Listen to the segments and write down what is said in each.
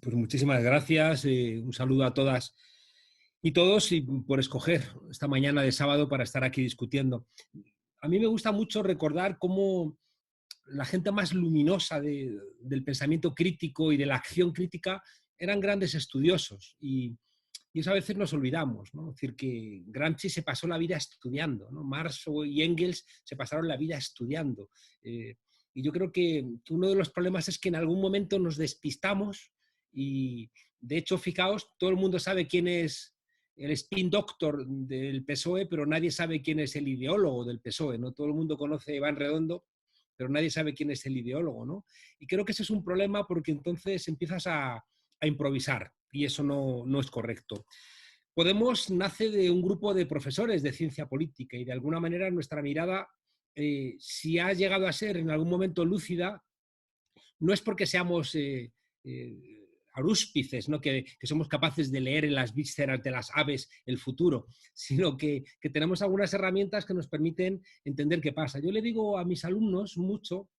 Pues muchísimas gracias, un saludo a todas y todos y por escoger esta mañana de sábado para estar aquí discutiendo. A mí me gusta mucho recordar cómo la gente más luminosa del pensamiento crítico y de la acción crítica eran grandes estudiosos y eso a veces nos olvidamos, ¿no? Es decir, que Gramsci se pasó la vida estudiando, ¿no? Marx y Engels se pasaron la vida estudiando. Eh, y yo creo que uno de los problemas es que en algún momento nos despistamos y, de hecho, fijaos, todo el mundo sabe quién es el spin doctor del PSOE, pero nadie sabe quién es el ideólogo del PSOE, ¿no? Todo el mundo conoce a Iván Redondo, pero nadie sabe quién es el ideólogo, ¿no? Y creo que ese es un problema porque entonces empiezas a improvisar y eso no es correcto. Podemos nace de un grupo de profesores de ciencia política y de alguna manera nuestra mirada, si ha llegado a ser en algún momento lúcida, no es porque seamos arúspices, ¿no? Que somos capaces de leer en las vísceras de las aves el futuro, sino que tenemos algunas herramientas que nos permiten entender qué pasa. Yo le digo a mis alumnos mucho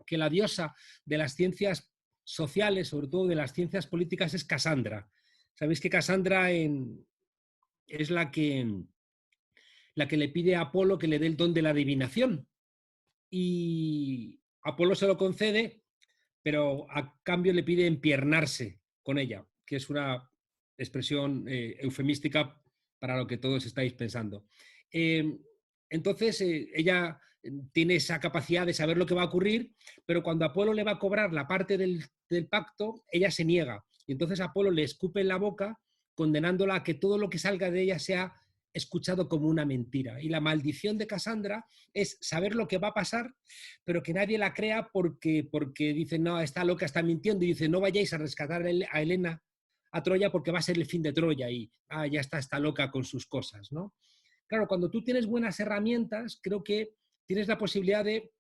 que la diosa de las ciencias sociales, sobre todo de las ciencias políticas, es Casandra. Sabéis que Casandra es la que le pide a Apolo que le dé el don de la adivinación. Y Apolo se lo concede, pero a cambio le pide empiernarse con ella, que es una expresión eufemística para lo que todos estáis pensando. Entonces, ella tiene esa capacidad de saber lo que va a ocurrir, pero cuando Apolo le va a cobrar la parte del pacto, ella se niega. Y entonces Apolo le escupe en la boca, condenándola a que todo lo que salga de ella sea escuchado como una mentira. Y la maldición de Casandra es saber lo que va a pasar, pero que nadie la crea porque dicen, no, está loca, está mintiendo, y dice, no vayáis a rescatar a Helena a Troya porque va a ser el fin de Troya y ya está loca con sus cosas, ¿no? Claro, cuando tú tienes buenas herramientas, creo que tienes la posibilidad de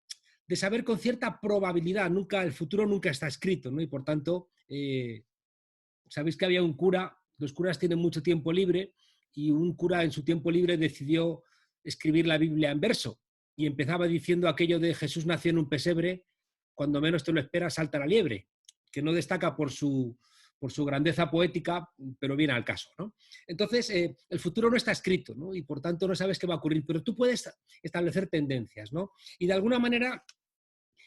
saber con cierta probabilidad, el futuro nunca está escrito, ¿no? Y por tanto, sabéis que había un cura, los curas tienen mucho tiempo libre, y un cura en su tiempo libre decidió escribir la Biblia en verso, y empezaba diciendo aquello de Jesús nació en un pesebre, cuando menos te lo esperas salta la liebre, que no destaca por su grandeza poética, pero viene al caso, ¿no? Entonces, el futuro no está escrito, ¿no? Y por tanto no sabes qué va a ocurrir, pero tú puedes establecer tendencias, ¿no? Y de alguna manera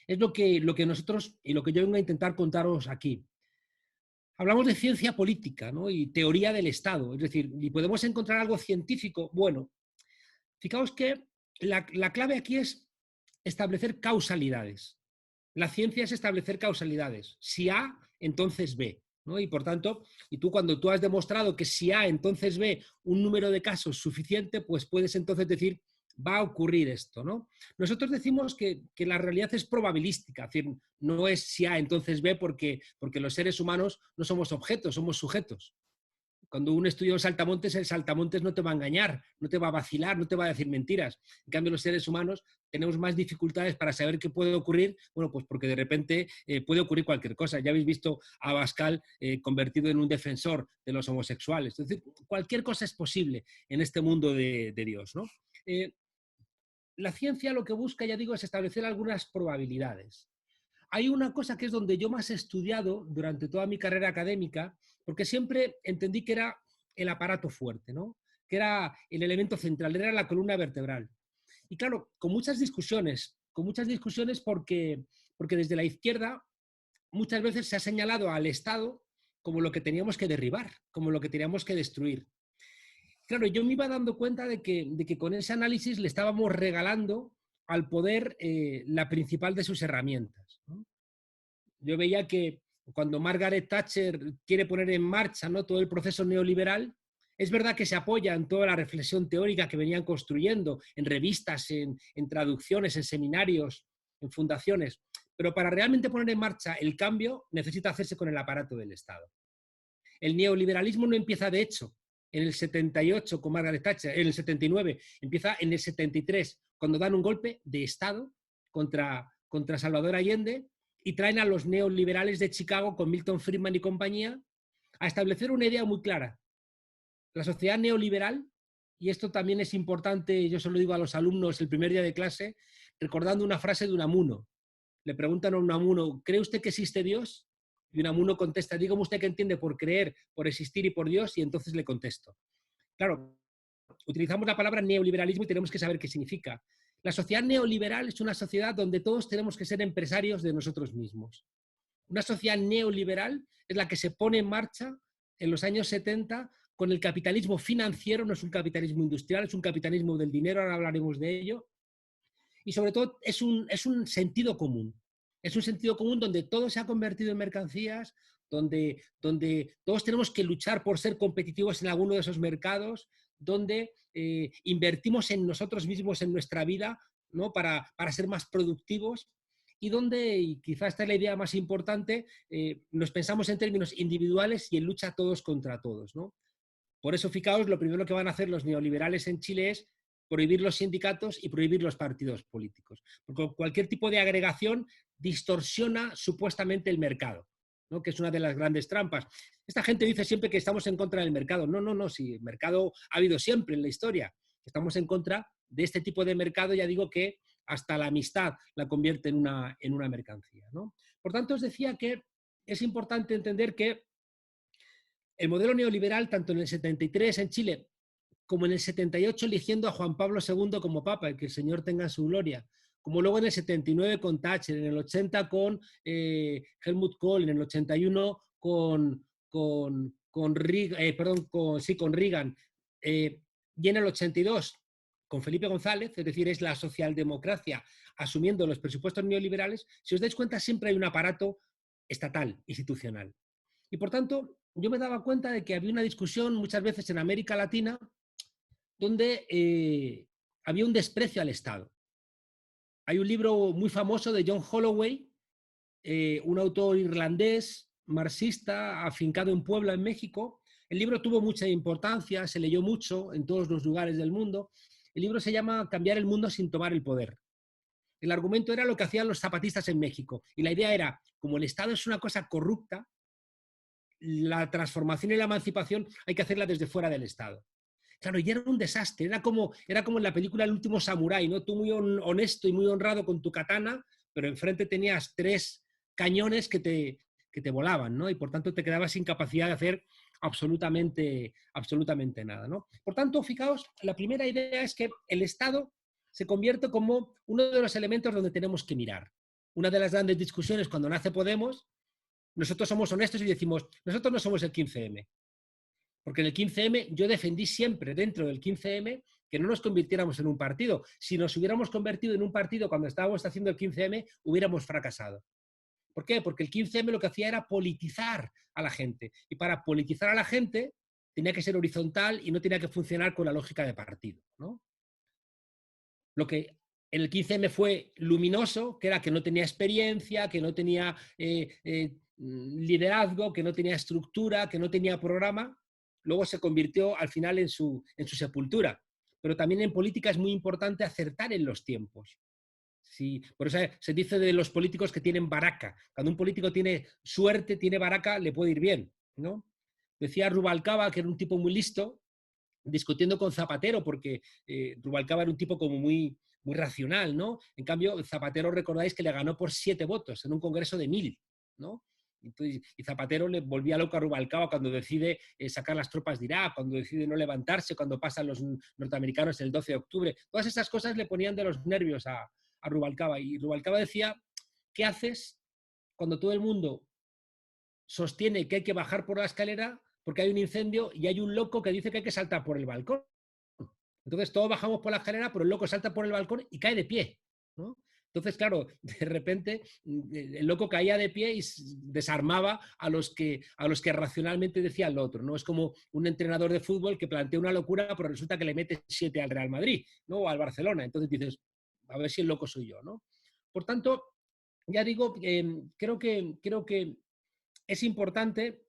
es lo que nosotros y lo que yo vengo a intentar contaros aquí. Hablamos de ciencia política, ¿no? Y teoría del Estado, es decir, y podemos encontrar algo científico. Bueno, fijaos que la clave aquí es establecer causalidades. La ciencia es establecer causalidades. Si A, entonces B, ¿no? Y por tanto, cuando tú has demostrado que si A, entonces B, un número de casos suficiente, pues puedes entonces decir, va a ocurrir esto, ¿no? Nosotros decimos que la realidad es probabilística, es decir, no es si A, entonces B, porque los seres humanos no somos objetos, somos sujetos. Cuando un estudia saltamontes, el saltamontes no te va a engañar, no te va a vacilar, no te va a decir mentiras. En cambio, los seres humanos tenemos más dificultades para saber qué puede ocurrir, bueno, pues porque de repente puede ocurrir cualquier cosa. Ya habéis visto a Abascal convertido en un defensor de los homosexuales. Es decir, cualquier cosa es posible en este mundo de Dios, ¿no? La ciencia lo que busca, ya digo, es establecer algunas probabilidades. Hay una cosa que es donde yo más he estudiado durante toda mi carrera académica, porque siempre entendí que era el aparato fuerte, ¿no? Que era el elemento central, era la columna vertebral. Y claro, con muchas discusiones porque desde la izquierda muchas veces se ha señalado al Estado como lo que teníamos que derribar, como lo que teníamos que destruir. Claro, yo me iba dando cuenta de que con ese análisis le estábamos regalando al poder la principal de sus herramientas, ¿no? Yo veía que cuando Margaret Thatcher quiere poner en marcha, ¿no?, todo el proceso neoliberal, es verdad que se apoya en toda la reflexión teórica que venían construyendo en revistas, en traducciones, en seminarios, en fundaciones, pero para realmente poner en marcha el cambio necesita hacerse con el aparato del Estado. El neoliberalismo no empieza, de hecho, en el 78 con Margaret Thatcher, en el 79, empieza en el 73, cuando dan un golpe de Estado contra Salvador Allende y traen a los neoliberales de Chicago con Milton Friedman y compañía a establecer una idea muy clara. La sociedad neoliberal, y esto también es importante, yo se lo digo a los alumnos el primer día de clase, recordando una frase de Unamuno. Le preguntan a Unamuno, ¿cree usted que existe Dios? Y Unamuno contesta, dígame usted qué entiende por creer, por existir y por Dios, y entonces le contesto. Claro, utilizamos la palabra neoliberalismo y tenemos que saber qué significa. La sociedad neoliberal es una sociedad donde todos tenemos que ser empresarios de nosotros mismos. Una sociedad neoliberal es la que se pone en marcha en los años 70 con el capitalismo financiero, no es un capitalismo industrial, es un capitalismo del dinero, ahora hablaremos de ello, y sobre todo es un sentido común. Es un sentido común donde todo se ha convertido en mercancías, donde todos tenemos que luchar por ser competitivos en alguno de esos mercados, donde invertimos en nosotros mismos, en nuestra vida, ¿no? para ser más productivos, y donde, y quizá esta es la idea más importante, nos pensamos en términos individuales y en lucha todos contra todos, ¿no? Por eso, fijaos, lo primero que van a hacer los neoliberales en Chile es prohibir los sindicatos y prohibir los partidos políticos. Porque cualquier tipo de agregación distorsiona supuestamente el mercado, ¿no? Que es una de las grandes trampas. Esta gente dice siempre que estamos en contra del mercado. No, no, no, sí, el mercado ha habido siempre en la historia. Estamos en contra de este tipo de mercado, ya digo que hasta la amistad la convierte en una mercancía, ¿no? Por tanto, os decía que es importante entender que el modelo neoliberal, tanto en el 73 en Chile como en el 78 eligiendo a Juan Pablo II como papa, y que el Señor tenga su gloria, como luego en el 79 con Thatcher, en el 80 con Helmut Kohl, en el 81 con Reagan, y en el 82 con Felipe González, es decir, es la socialdemocracia asumiendo los presupuestos neoliberales. Si os dais cuenta, siempre hay un aparato estatal, institucional. Y por tanto, yo me daba cuenta de que había una discusión muchas veces en América Latina donde había un desprecio al Estado. Hay un libro muy famoso de John Holloway, un autor irlandés, marxista, afincado en Puebla, en México. El libro tuvo mucha importancia, se leyó mucho en todos los lugares del mundo. El libro se llama Cambiar el mundo sin tomar el poder. El argumento era lo que hacían los zapatistas en México. Y la idea era, como el Estado es una cosa corrupta, la transformación y la emancipación hay que hacerla desde fuera del Estado. Claro, y era un desastre, era como en la película El último samurái, ¿no? Tú muy honesto y muy honrado con tu katana, pero enfrente tenías 3 cañones que te volaban, ¿no? Y por tanto te quedabas sin capacidad de hacer absolutamente nada, ¿no? Por tanto, fijaos, la primera idea es que el Estado se convierte como uno de los elementos donde tenemos que mirar. Una de las grandes discusiones cuando nace Podemos, nosotros somos honestos y decimos, nosotros no somos el 15M. Porque en el 15M yo defendí siempre dentro del 15M que no nos convirtiéramos en un partido. Si nos hubiéramos convertido en un partido cuando estábamos haciendo el 15M, hubiéramos fracasado. ¿Por qué? Porque el 15M lo que hacía era politizar a la gente. Y para politizar a la gente tenía que ser horizontal y no tenía que funcionar con la lógica de partido, ¿no? Lo que en el 15M fue luminoso, que era que no tenía experiencia, que no tenía liderazgo, que no tenía estructura, que no tenía programa, luego se convirtió al final en su sepultura. Pero también en política es muy importante acertar en los tiempos. Sí, por eso se dice de los políticos que tienen baraca. Cuando un político tiene suerte, tiene baraca, le puede ir bien, ¿no? Decía Rubalcaba, que era un tipo muy listo, discutiendo con Zapatero, porque Rubalcaba era un tipo como muy racional, ¿no? En cambio, Zapatero, recordáis que le ganó por 7 votos en un congreso de 1000, ¿no? Entonces, y Zapatero le volvía loco a Rubalcaba cuando decide sacar las tropas de Irak, cuando decide no levantarse, cuando pasan los norteamericanos el 12 de octubre. Todas esas cosas le ponían de los nervios a Rubalcaba. Y Rubalcaba decía, ¿qué haces cuando todo el mundo sostiene que hay que bajar por la escalera porque hay un incendio y hay un loco que dice que hay que saltar por el balcón? Entonces todos bajamos por la escalera, pero el loco salta por el balcón y cae de pie, ¿no? Entonces, claro, de repente el loco caía de pie y desarmaba a los que racionalmente decían lo otro, ¿no? Es como un entrenador de fútbol que plantea una locura, pero resulta que le mete 7 al Real Madrid, ¿no? O al Barcelona. Entonces dices, a ver si el loco soy yo, ¿no? Por tanto, ya digo, creo que es importante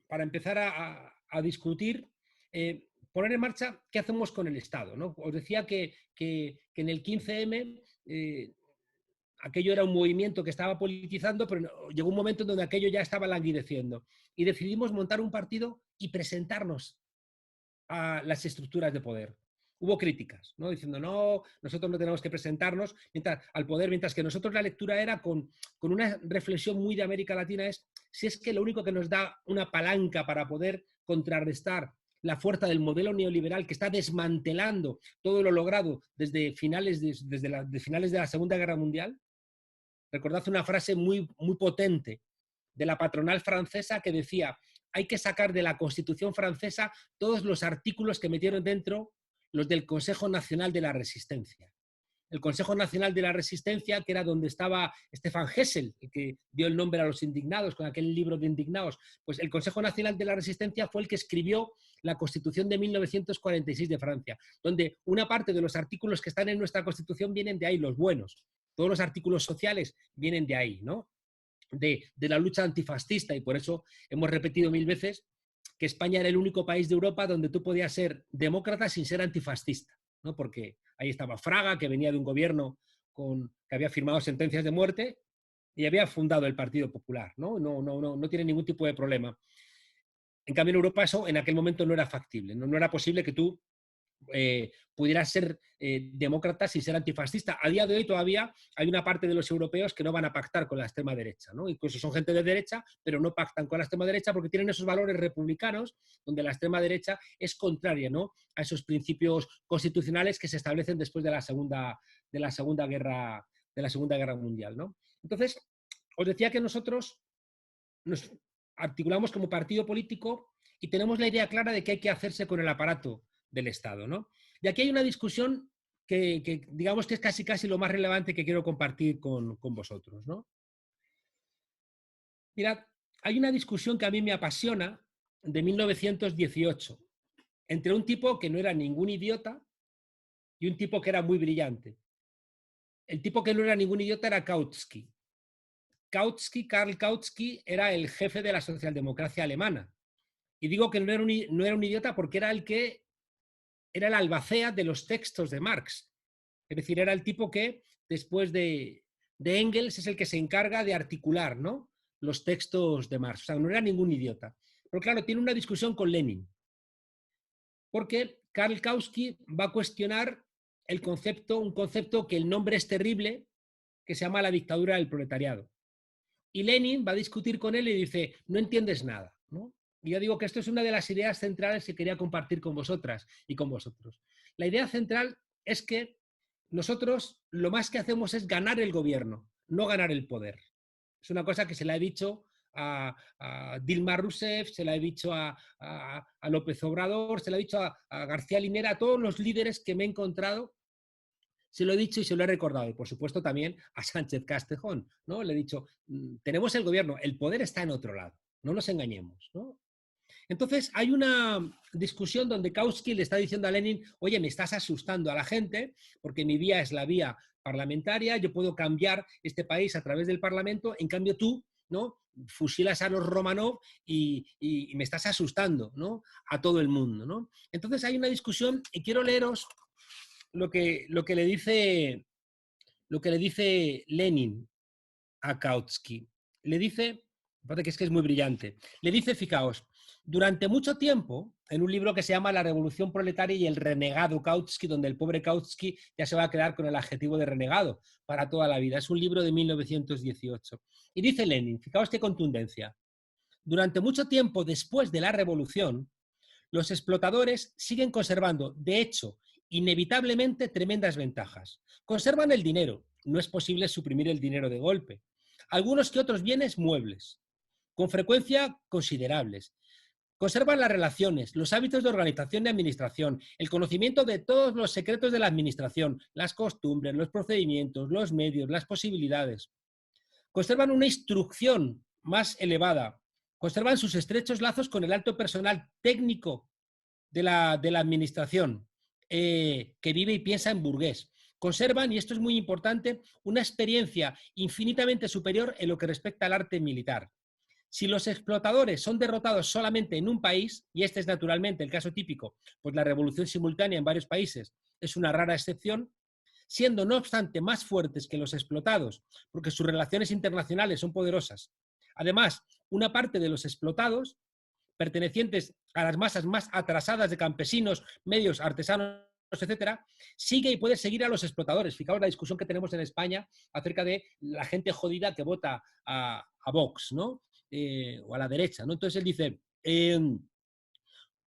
para empezar a discutir, poner en marcha qué hacemos con el Estado, ¿no? Os decía que en el 15M aquello era un movimiento que estaba politizando, pero llegó un momento en donde aquello ya estaba languideciendo. Y decidimos montar un partido y presentarnos a las estructuras de poder. hubo críticas, ¿no? Diciendo, no, nosotros no tenemos que presentarnos al poder, mientras que nosotros la lectura era con una reflexión muy de América Latina, es si es que lo único que nos da una palanca para poder contrarrestar la fuerza del modelo neoliberal que está desmantelando todo lo logrado desde finales de finales de la Segunda Guerra Mundial. Recordad una frase muy, muy potente de la patronal francesa que decía: hay que sacar de la Constitución francesa todos los artículos que metieron dentro los del Consejo Nacional de la Resistencia. El Consejo Nacional de la Resistencia, que era donde estaba Stefan Hessel, el que dio el nombre a los indignados con aquel libro de Indignados, pues el Consejo Nacional de la Resistencia fue el que escribió la Constitución de 1946 de Francia, donde una parte de los artículos que están en nuestra Constitución vienen de ahí, los buenos. Todos los artículos sociales vienen de ahí, ¿no? De la lucha antifascista, y por eso hemos repetido 1000 veces que España era el único país de Europa donde tú podías ser demócrata sin ser antifascista, ¿no? Porque ahí estaba Fraga, que venía de un gobierno que había firmado sentencias de muerte y había fundado el Partido Popular, ¿no? No tiene ningún tipo de problema. En cambio, en Europa eso en aquel momento no era factible, no era posible que tú pudiera ser demócrata sin ser antifascista. A día de hoy todavía hay una parte de los europeos que no van a pactar con la extrema derecha, ¿no? Incluso son gente de derecha, pero no pactan con la extrema derecha porque tienen esos valores republicanos donde la extrema derecha es contraria, ¿no?, a esos principios constitucionales que se establecen después de la Segunda Guerra Mundial, ¿no? Entonces, os decía que nosotros nos articulamos como partido político y tenemos la idea clara de qué hay que hacerse con el aparato del Estado, ¿no? Y aquí hay una discusión que digamos que es casi lo más relevante que quiero compartir con vosotros, ¿no? Mirad, hay una discusión que a mí me apasiona de 1918 entre un tipo que no era ningún idiota y un tipo que era muy brillante. El tipo que no era ningún idiota era Kautsky. Karl Kautsky era el jefe de la socialdemocracia alemana. Y digo que no era un idiota porque era el albacea de los textos de Marx. Es decir, era el tipo que, después de Engels, es el que se encarga de articular, ¿no?, los textos de Marx. O sea, no era ningún idiota. Pero claro, tiene una discusión con Lenin. Porque Karl Kautsky va a cuestionar un concepto que el nombre es terrible, que se llama la dictadura del proletariado. Y Lenin va a discutir con él y dice: no entiendes nada, ¿no? Y yo digo que esto es una de las ideas centrales que quería compartir con vosotras y con vosotros. La idea central es que nosotros lo más que hacemos es ganar el gobierno, no ganar el poder. Es una cosa que se la he dicho a Dilma Rousseff, se la he dicho a López Obrador, se la he dicho a García Linera, a todos los líderes que me he encontrado. Se lo he dicho y se lo he recordado. Y por supuesto también a Sánchez Castejón, ¿no? Le he dicho: tenemos el gobierno, el poder está en otro lado, no nos engañemos, ¿no? Entonces hay una discusión donde Kautsky le está diciendo a Lenin: oye, me estás asustando a la gente porque mi vía es la vía parlamentaria, yo puedo cambiar este país a través del Parlamento, en cambio tú, ¿no?, fusilas a los Romanov y me estás asustando, ¿no?, a todo el mundo, ¿no? Entonces hay una discusión y quiero leeros lo que le dice Lenin a Kautsky. Le dice, parece que es muy brillante, le dice, fijaos: durante mucho tiempo, en un libro que se llama La Revolución Proletaria y el renegado Kautsky, donde el pobre Kautsky ya se va a quedar con el adjetivo de renegado para toda la vida. Es un libro de 1918. Y dice Lenin, fijaos qué contundencia: durante mucho tiempo después de la revolución, los explotadores siguen conservando, de hecho, inevitablemente, tremendas ventajas. Conservan el dinero. No es posible suprimir el dinero de golpe. Algunos que otros bienes muebles, con frecuencia considerables. Conservan las relaciones, los hábitos de organización y administración, el conocimiento de todos los secretos de la administración, las costumbres, los procedimientos, los medios, las posibilidades. Conservan una instrucción más elevada. Conservan sus estrechos lazos con el alto personal técnico de la administración, que vive y piensa en burgués. Conservan, y esto es muy importante, una experiencia infinitamente superior en lo que respecta al arte militar. Si los explotadores son derrotados solamente en un país, y este es naturalmente el caso típico, pues la revolución simultánea en varios países es una rara excepción, siendo no obstante más fuertes que los explotados, porque sus relaciones internacionales son poderosas. Además, una parte de los explotados, pertenecientes a las masas más atrasadas de campesinos, medios, artesanos etcétera, sigue y puede seguir a los explotadores. Fijaos la discusión que tenemos en España acerca de la gente jodida que vota a Vox, ¿no? O a la derecha, ¿no? Entonces él dice...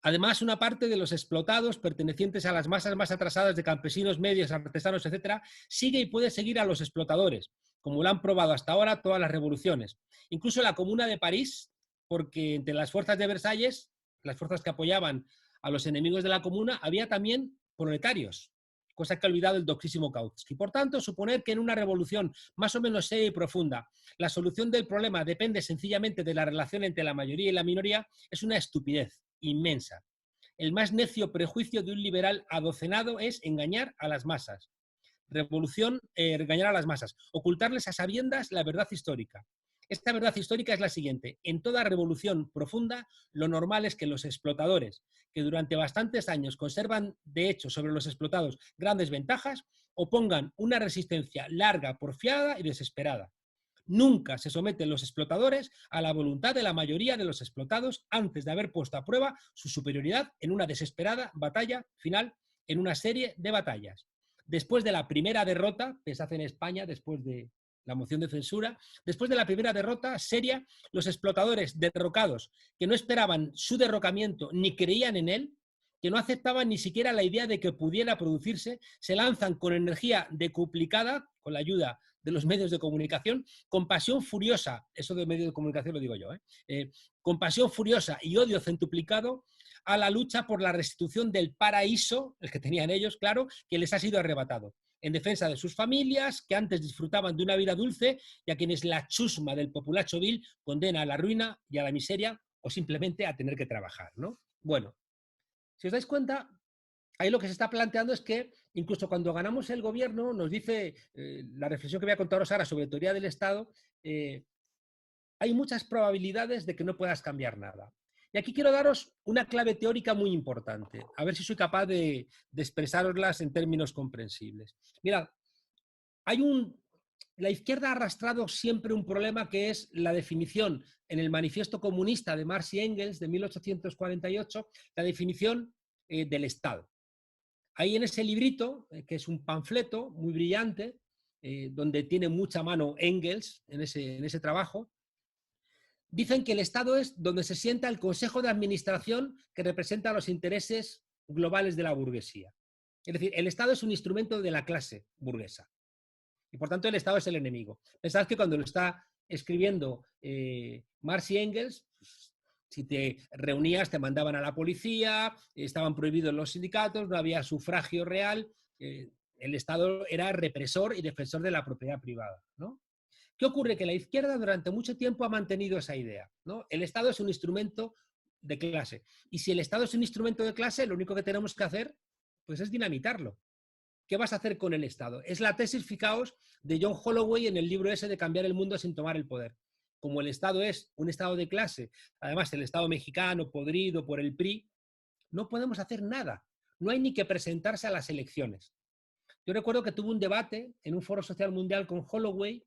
además, una parte de los explotados pertenecientes a las masas más atrasadas de campesinos, medios, artesanos, etcétera, sigue y puede seguir a los explotadores, como lo han probado hasta ahora todas las revoluciones. Incluso la Comuna de París, porque entre las fuerzas de Versalles, las fuerzas que apoyaban a los enemigos de la Comuna, había también proletarios, cosa que ha olvidado el doctísimo Kautsky. Por tanto, suponer que en una revolución más o menos seria y profunda la solución del problema depende sencillamente de la relación entre la mayoría y la minoría es una estupidez inmensa. El más necio prejuicio de un liberal adocenado es engañar a las masas. Engañar a las masas, ocultarles a sabiendas la verdad histórica. Esta verdad histórica es la siguiente. En toda revolución profunda, lo normal es que los explotadores, que durante bastantes años conservan, de hecho, sobre los explotados grandes ventajas, opongan una resistencia larga, porfiada y desesperada. Nunca se someten los explotadores a la voluntad de la mayoría de los explotados antes de haber puesto a prueba su superioridad en una desesperada batalla final, en una serie de batallas. Después de la primera derrota, pensad en España, después de la moción de censura, después de la primera derrota seria, los explotadores derrocados, que no esperaban su derrocamiento ni creían en él, que no aceptaban ni siquiera la idea de que pudiera producirse, se lanzan con energía decuplicada, con la ayuda de los medios de comunicación, con pasión furiosa, eso de medios de comunicación lo digo yo, con pasión furiosa y odio centuplicado a la lucha por la restitución del paraíso, el que tenían ellos, claro, que les ha sido arrebatado, en defensa de sus familias, que antes disfrutaban de una vida dulce, y a quienes la chusma del populacho vil condena a la ruina y a la miseria, o simplemente a tener que trabajar, ¿no? Bueno, si os dais cuenta, ahí lo que se está planteando es que incluso cuando ganamos el gobierno, nos dice la reflexión que voy a contaros ahora sobre teoría del Estado, hay muchas probabilidades de que no puedas cambiar nada. Y aquí quiero daros una clave teórica muy importante, a ver si soy capaz de expresaroslas en términos comprensibles. Mirad, la izquierda ha arrastrado siempre un problema que es la definición en el Manifiesto Comunista de Marx y Engels de 1848, la definición del Estado. Ahí en ese librito, que es un panfleto muy brillante, donde tiene mucha mano Engels en ese trabajo, dicen que el Estado es donde se sienta el Consejo de Administración que representa los intereses globales de la burguesía. Es decir, el Estado es un instrumento de la clase burguesa. Y por tanto el Estado es el enemigo. Pensad que cuando lo está escribiendo Marx y Engels, pues, si te reunías te mandaban a la policía, estaban prohibidos los sindicatos, no había sufragio real, el Estado era represor y defensor de la propiedad privada, ¿no? ¿Qué ocurre? Que la izquierda durante mucho tiempo ha mantenido esa idea, ¿no? El Estado es un instrumento de clase. Y si el Estado es un instrumento de clase, lo único que tenemos que hacer pues, es dinamitarlo. ¿Qué vas a hacer con el Estado? Es la tesis, fijaos, de John Holloway en el libro ese de Cambiar el mundo sin tomar el poder. Como el Estado es un Estado de clase, además el Estado mexicano podrido por el PRI, no podemos hacer nada. No hay ni que presentarse a las elecciones. Yo recuerdo que tuve un debate en un foro social mundial con Holloway,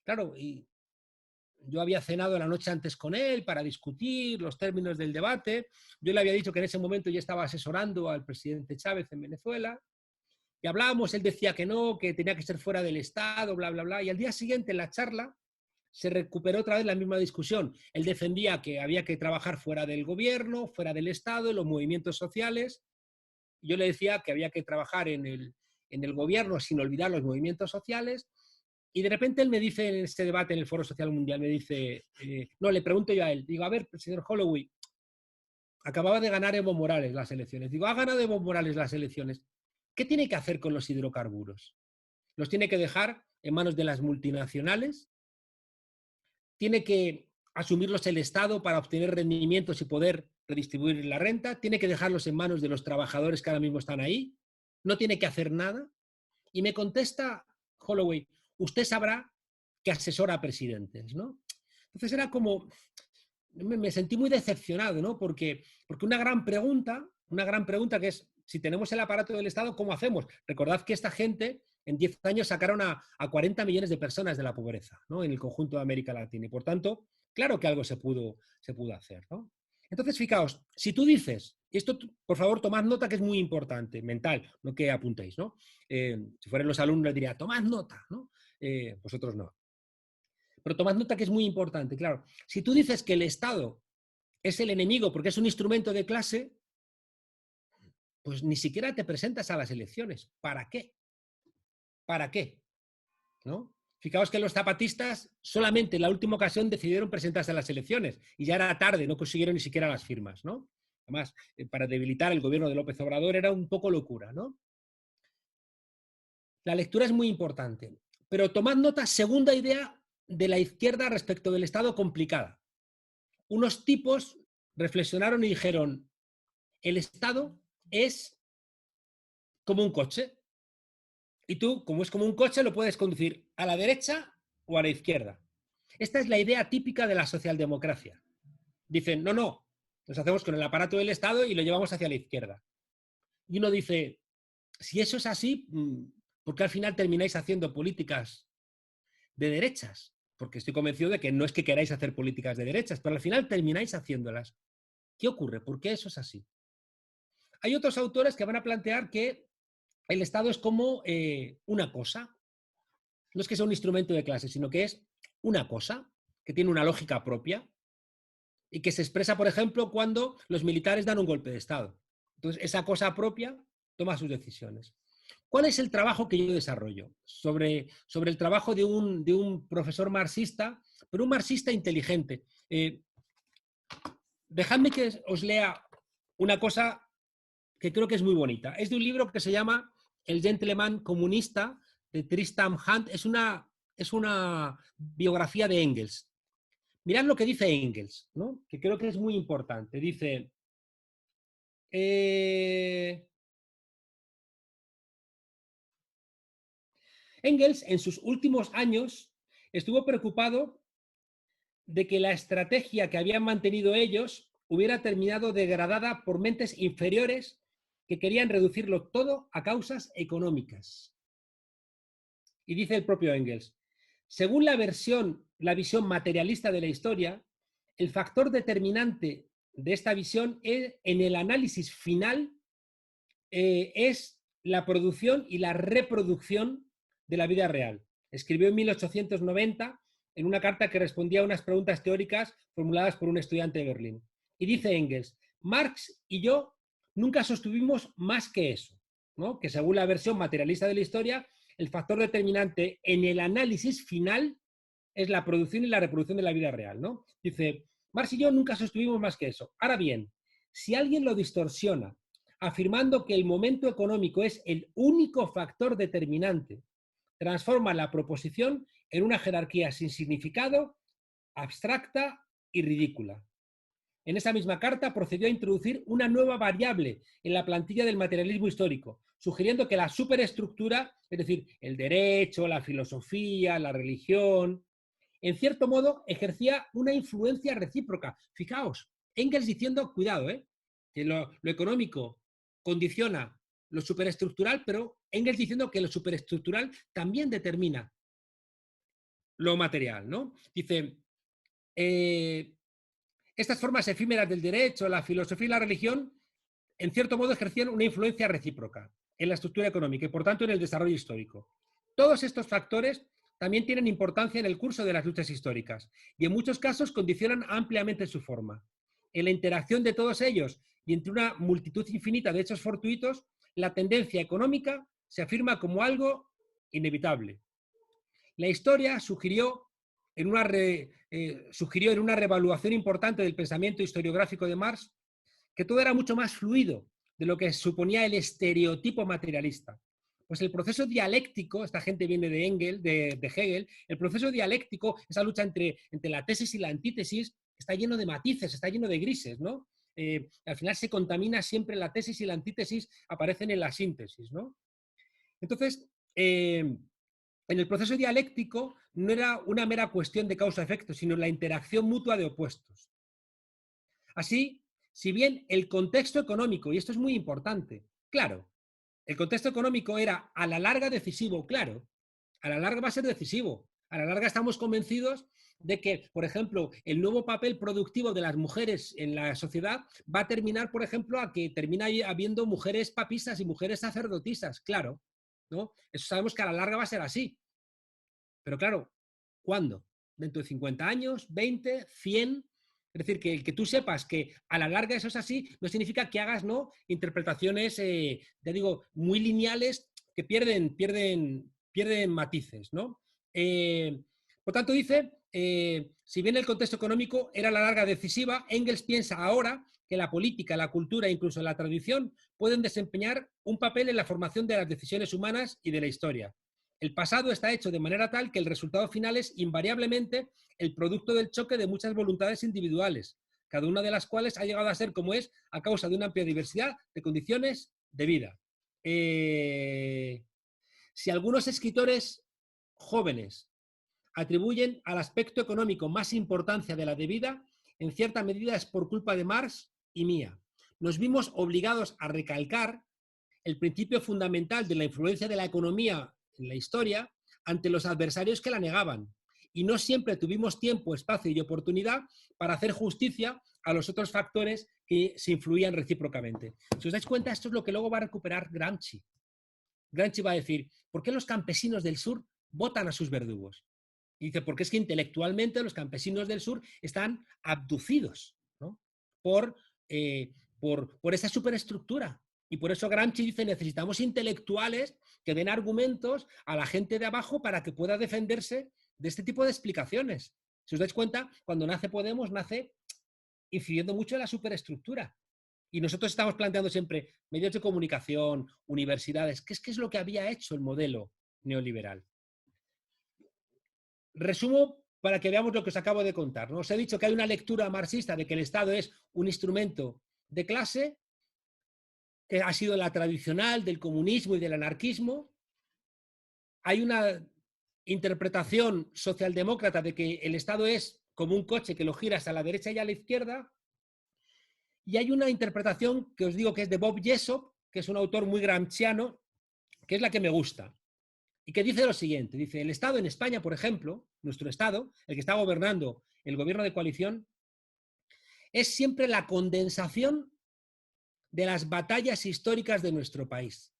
claro, y yo había cenado la noche antes con él para discutir los términos del debate. Yo le había dicho que en ese momento ya estaba asesorando al presidente Chávez en Venezuela. Y hablábamos, él decía que no, que tenía que ser fuera del Estado, bla, bla, bla. Y al día siguiente, en la charla, se recuperó otra vez la misma discusión. Él defendía que había que trabajar fuera del gobierno, fuera del Estado, en los movimientos sociales. Yo le decía que había que trabajar en el gobierno sin olvidar los movimientos sociales. Y de repente él me dice en este debate en el Foro Social Mundial, me dice, no, le pregunto yo a él, digo, a ver, señor Holloway, acababa de ganar Evo Morales las elecciones. Digo, ha ganado Evo Morales las elecciones. ¿Qué tiene que hacer con los hidrocarburos? ¿Los tiene que dejar en manos de las multinacionales? ¿Tiene que asumirlos el Estado para obtener rendimientos y poder redistribuir la renta? ¿Tiene que dejarlos en manos de los trabajadores que ahora mismo están ahí? ¿No tiene que hacer nada? Y me contesta Holloway, usted sabrá que asesora a presidentes, ¿no? Entonces era como, me sentí muy decepcionado, ¿no? Porque una gran pregunta que es, si tenemos el aparato del Estado, ¿cómo hacemos? Recordad que esta gente en 10 años sacaron a 40 millones de personas de la pobreza, ¿no? En el conjunto de América Latina. Y por tanto, claro que algo se pudo hacer, ¿no? Entonces, fijaos, si tú dices, esto, por favor, tomad nota, que es muy importante, mental, no que apuntéis, ¿no? Si fueran los alumnos les diría, tomad nota, ¿no? Vosotros no. Pero tomad nota que es muy importante, claro. Si tú dices que el Estado es el enemigo porque es un instrumento de clase, pues ni siquiera te presentas a las elecciones. ¿Para qué? ¿Para qué? ¿No? Fijaos que los zapatistas solamente en la última ocasión decidieron presentarse a las elecciones y ya era tarde, no consiguieron ni siquiera las firmas, ¿no? Además, para debilitar el gobierno de López Obrador era un poco locura, ¿no? La lectura es muy importante. Pero tomad nota, segunda idea de la izquierda respecto del Estado complicada. Unos tipos reflexionaron y dijeron, el Estado es como un coche. Y tú, como es como un coche, lo puedes conducir a la derecha o a la izquierda. Esta es la idea típica de la socialdemocracia. Dicen, no, no, nos hacemos con el aparato del Estado y lo llevamos hacia la izquierda. Y uno dice, si eso es así, ¿por qué al final termináis haciendo políticas de derechas? Porque estoy convencido de que no es que queráis hacer políticas de derechas, pero al final termináis haciéndolas. ¿Qué ocurre? ¿Por qué eso es así? Hay otros autores que van a plantear que el Estado es como una cosa. No es que sea un instrumento de clase, sino que es una cosa que tiene una lógica propia y que se expresa, por ejemplo, cuando los militares dan un golpe de Estado. Entonces, esa cosa propia toma sus decisiones. ¿Cuál es el trabajo que yo desarrollo? Sobre el trabajo de un profesor marxista, pero un marxista inteligente. Dejadme que os lea una cosa que creo que es muy bonita. Es de un libro que se llama El Gentleman Comunista, de Tristram Hunt. Es una biografía de Engels. Mirad lo que dice Engels, ¿no? Que creo que es muy importante. Dice, Engels en sus últimos años estuvo preocupado de que la estrategia que habían mantenido ellos hubiera terminado degradada por mentes inferiores que querían reducirlo todo a causas económicas. Y dice el propio Engels, según la visión materialista de la historia, el factor determinante de esta visión en el análisis final es la producción y la reproducción de la vida real. Escribió en 1890 en una carta que respondía a unas preguntas teóricas formuladas por un estudiante de Berlín. Y dice Engels, Marx y yo nunca sostuvimos más que eso, ¿no? Que según la versión materialista de la historia, el factor determinante en el análisis final es la producción y la reproducción de la vida real, ¿no? Dice, Marx y yo nunca sostuvimos más que eso. Ahora bien, si alguien lo distorsiona afirmando que el momento económico es el único factor determinante, transforma la proposición en una jerarquía sin significado, abstracta y ridícula. En esa misma carta procedió a introducir una nueva variable en la plantilla del materialismo histórico, sugiriendo que la superestructura, es decir, el derecho, la filosofía, la religión, en cierto modo ejercía una influencia recíproca. Fijaos, Engels diciendo, cuidado, que lo económico condiciona lo superestructural, pero Engels diciendo que lo superestructural también determina lo material, ¿no? Dice, estas formas efímeras del derecho, la filosofía y la religión, en cierto modo ejercían una influencia recíproca en la estructura económica y, por tanto, en el desarrollo histórico. Todos estos factores también tienen importancia en el curso de las luchas históricas y en muchos casos condicionan ampliamente su forma. En la interacción de todos ellos y entre una multitud infinita de hechos fortuitos, la tendencia económica se afirma como algo inevitable. La historia sugirió en una revaluación importante del pensamiento historiográfico de Marx que todo era mucho más fluido de lo que suponía el estereotipo materialista. Pues el proceso dialéctico, esta gente viene de Engels, de Hegel, el proceso dialéctico, esa lucha entre la tesis y la antítesis, está lleno de matices, está lleno de grises, ¿no? Al final se contamina siempre la tesis y la antítesis aparecen en la síntesis, ¿no? Entonces, en el proceso dialéctico no era una mera cuestión de causa-efecto, sino la interacción mutua de opuestos. Así, si bien el contexto económico, y esto es muy importante, claro, el contexto económico era a la larga decisivo, claro, a la larga va a ser decisivo. A la larga estamos convencidos de que, por ejemplo, el nuevo papel productivo de las mujeres en la sociedad va a terminar, por ejemplo, a que termina habiendo mujeres papisas y mujeres sacerdotisas, claro, ¿no? Eso sabemos que a la larga va a ser así. Pero claro, ¿cuándo? ¿Dentro de 50 años, 20, 100? Es decir, que el que tú sepas que a la larga eso es así, no significa que hagas, ¿no?, interpretaciones, ya digo, muy lineales que pierden matices, ¿no? Por tanto, dice, si bien el contexto económico era a la larga decisiva, Engels piensa ahora que la política, la cultura e incluso la tradición pueden desempeñar un papel en la formación de las decisiones humanas y de la historia. El pasado está hecho de manera tal que el resultado final es invariablemente el producto del choque de muchas voluntades individuales, cada una de las cuales ha llegado a ser como es a causa de una amplia diversidad de condiciones de vida. Si algunos escritores jóvenes atribuyen al aspecto económico más importancia de la de vida, en cierta medida es por culpa de Marx y mía. Nos vimos obligados a recalcar el principio fundamental de la influencia de la economía en la historia ante los adversarios que la negaban. Y no siempre tuvimos tiempo, espacio y oportunidad para hacer justicia a los otros factores que se influían recíprocamente. Si os dais cuenta, esto es lo que luego va a recuperar Gramsci. Gramsci va a decir, ¿por qué los campesinos del sur votan a sus verdugos? Y dice, porque es que intelectualmente los campesinos del sur están abducidos, ¿no?, por esa superestructura. Y por eso Gramsci dice, necesitamos intelectuales que den argumentos a la gente de abajo para que pueda defenderse de este tipo de explicaciones. Si os dais cuenta, cuando nace Podemos, nace incidiendo mucho en la superestructura. Y nosotros estamos planteando siempre medios de comunicación, universidades, ¿qué es lo que había hecho el modelo neoliberal? Resumo para que veamos lo que os acabo de contar, ¿no? Os he dicho que hay una lectura marxista de que el Estado es un instrumento de clase, que ha sido la tradicional del comunismo y del anarquismo. Hay una interpretación socialdemócrata de que el Estado es como un coche que lo giras a la derecha y a la izquierda. Y hay una interpretación que os digo que es de Bob Jessop, que es un autor muy gramsciano, que es la que me gusta. Y que dice lo siguiente, dice, el Estado en España, por ejemplo, nuestro Estado, el que está gobernando el gobierno de coalición, es siempre la condensación de las batallas históricas de nuestro país.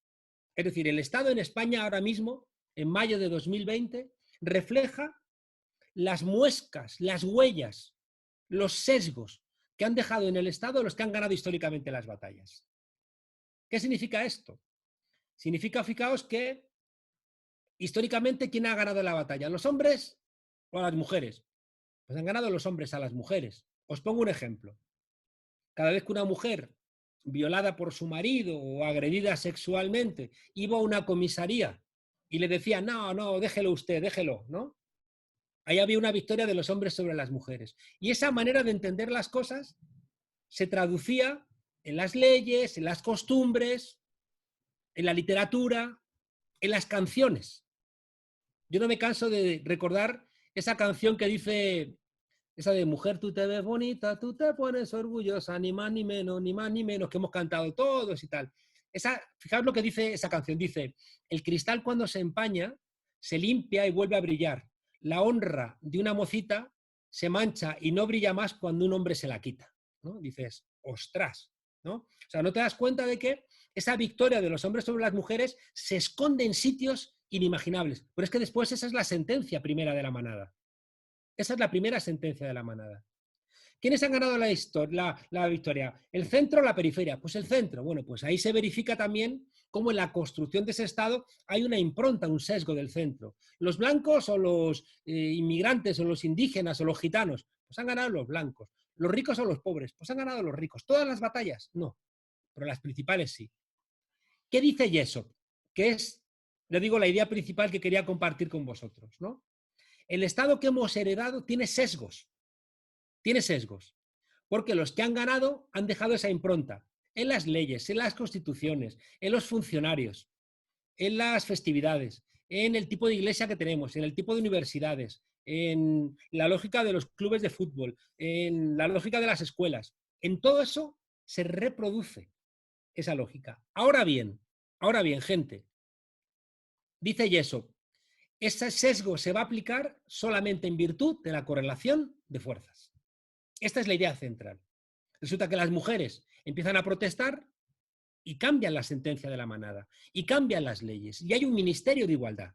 Es decir, el Estado en España ahora mismo, en mayo de 2020, refleja las muescas, las huellas, los sesgos que han dejado en el Estado los que han ganado históricamente las batallas. ¿Qué significa esto? Significa, fijaos, que históricamente, ¿quién ha ganado la batalla? ¿Los hombres o las mujeres? Pues han ganado los hombres a las mujeres. Os pongo un ejemplo. Cada vez que una mujer violada por su marido o agredida sexualmente iba a una comisaría y le decía, no, déjelo usted, déjelo, ¿no? Ahí había una victoria de los hombres sobre las mujeres. Y esa manera de entender las cosas se traducía en las leyes, en las costumbres, en la literatura, en las canciones. Yo no me canso de recordar esa canción que dice, esa de mujer, tú te ves bonita, tú te pones orgullosa, ni más ni menos, que hemos cantado todos y tal. Fijaos lo que dice esa canción, dice, el cristal cuando se empaña, se limpia y vuelve a brillar. La honra de una mocita se mancha y no brilla más cuando un hombre se la quita, ¿no? Dices, ostras, ¿no? O sea, no te das cuenta de que esa victoria de los hombres sobre las mujeres se esconde en sitios inimaginables. Pero es que después esa es la sentencia primera de la manada. Esa es la primera sentencia de la manada. ¿Quiénes han ganado la victoria? ¿El centro o la periferia? Pues el centro. Bueno, pues ahí se verifica también cómo en la construcción de ese Estado hay una impronta, un sesgo del centro. Los blancos o los inmigrantes o los indígenas o los gitanos, pues han ganado los blancos. Los ricos o los pobres, pues han ganado los ricos. ¿Todas las batallas? No, pero las principales sí. ¿Qué dice Jessop? Que es, le digo, la idea principal que quería compartir con vosotros, ¿no? El Estado que hemos heredado tiene sesgos, porque los que han ganado han dejado esa impronta en las leyes, en las constituciones, en los funcionarios, en las festividades, en el tipo de iglesia que tenemos, en el tipo de universidades, en la lógica de los clubes de fútbol, en la lógica de las escuelas. En todo eso se reproduce esa lógica. Ahora bien, gente, dice Jessop, ese sesgo se va a aplicar solamente en virtud de la correlación de fuerzas. Esta es la idea central. Resulta que las mujeres empiezan a protestar y cambian la sentencia de la manada, y cambian las leyes, y hay un ministerio de igualdad.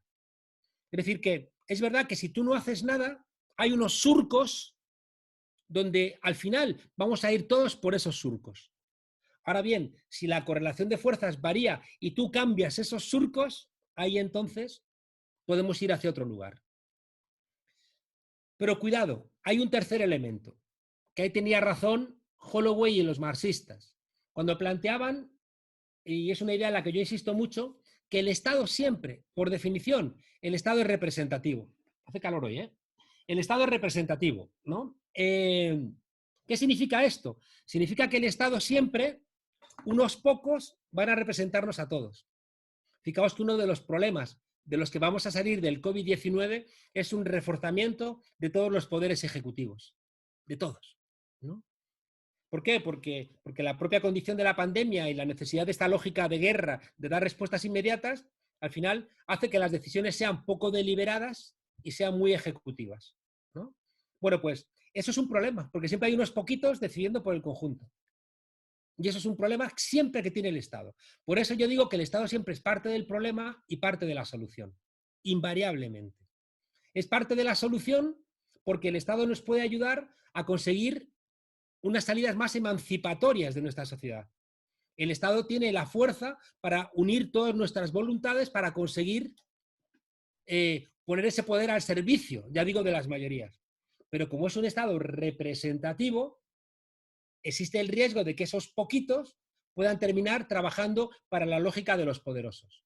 Es decir, que es verdad que si tú no haces nada, hay unos surcos donde al final vamos a ir todos por esos surcos. Ahora bien, si la correlación de fuerzas varía y tú cambias esos surcos, ahí entonces podemos ir hacia otro lugar. Pero cuidado, hay un tercer elemento, que ahí tenía razón Holloway y los marxistas, cuando planteaban, y es una idea en la que yo insisto mucho, que el Estado siempre, por definición, el Estado es representativo. Hace calor hoy, ¿eh? El Estado es representativo, ¿no? ¿Qué significa esto? Significa que el Estado siempre, unos pocos, van a representarnos a todos. Fijaos que uno de los problemas de los que vamos a salir del COVID-19 es un reforzamiento de todos los poderes ejecutivos, de todos, ¿no? ¿Por qué? Porque la propia condición de la pandemia y la necesidad de esta lógica de guerra, de dar respuestas inmediatas, al final hace que las decisiones sean poco deliberadas y sean muy ejecutivas, ¿no? Bueno, pues eso es un problema, porque siempre hay unos poquitos decidiendo por el conjunto. Y eso es un problema siempre que tiene el Estado. Por eso yo digo que el Estado siempre es parte del problema y parte de la solución, invariablemente. Es parte de la solución porque el Estado nos puede ayudar a conseguir unas salidas más emancipatorias de nuestra sociedad. El Estado tiene la fuerza para unir todas nuestras voluntades para conseguir poner ese poder al servicio, ya digo, de las mayorías. Pero como es un Estado representativo, existe el riesgo de que esos poquitos puedan terminar trabajando para la lógica de los poderosos.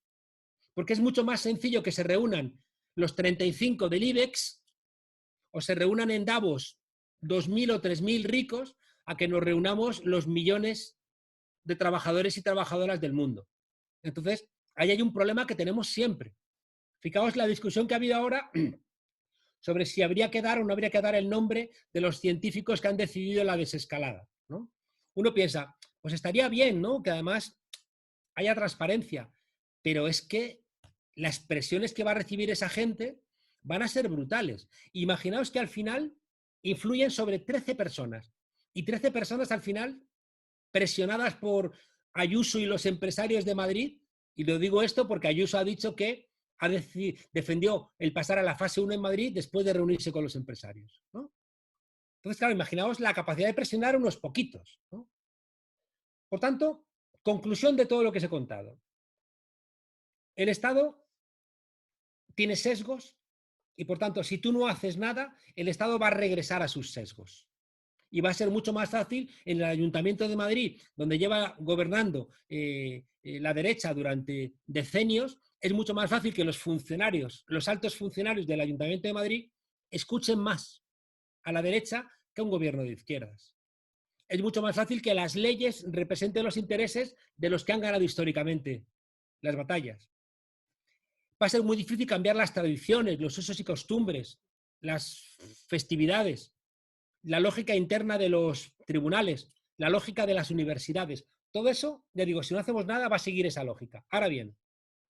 Porque es mucho más sencillo que se reúnan los 35 del IBEX o se reúnan en Davos 2.000 o 3.000 ricos a que nos reunamos los millones de trabajadores y trabajadoras del mundo. Entonces, ahí hay un problema que tenemos siempre. Fijaos la discusión que ha habido ahora sobre si habría que dar o no habría que dar el nombre de los científicos que han decidido la desescalada, ¿no? Uno piensa, pues estaría bien, ¿no?, que además haya transparencia, pero es que las presiones que va a recibir esa gente van a ser brutales. Imaginaos que al final influyen sobre 13 personas y 13 personas al final presionadas por Ayuso y los empresarios de Madrid, y lo digo esto porque Ayuso ha dicho que defendió el pasar a la fase 1 en Madrid después de reunirse con los empresarios, ¿no? Entonces, claro, imaginaos la capacidad de presionar a unos poquitos, ¿no? Por tanto, conclusión de todo lo que os he contado. El Estado tiene sesgos y, por tanto, si tú no haces nada, el Estado va a regresar a sus sesgos. Y va a ser mucho más fácil en el Ayuntamiento de Madrid, donde lleva gobernando la derecha durante decenios, es mucho más fácil que los funcionarios, los altos funcionarios del Ayuntamiento de Madrid, escuchen más a la derecha que a un gobierno de izquierdas. Es mucho más fácil que las leyes representen los intereses de los que han ganado históricamente las batallas. Va a ser muy difícil cambiar las tradiciones, los usos y costumbres, las festividades, la lógica interna de los tribunales, la lógica de las universidades. Todo eso, ya digo, si no hacemos nada, va a seguir esa lógica. Ahora bien,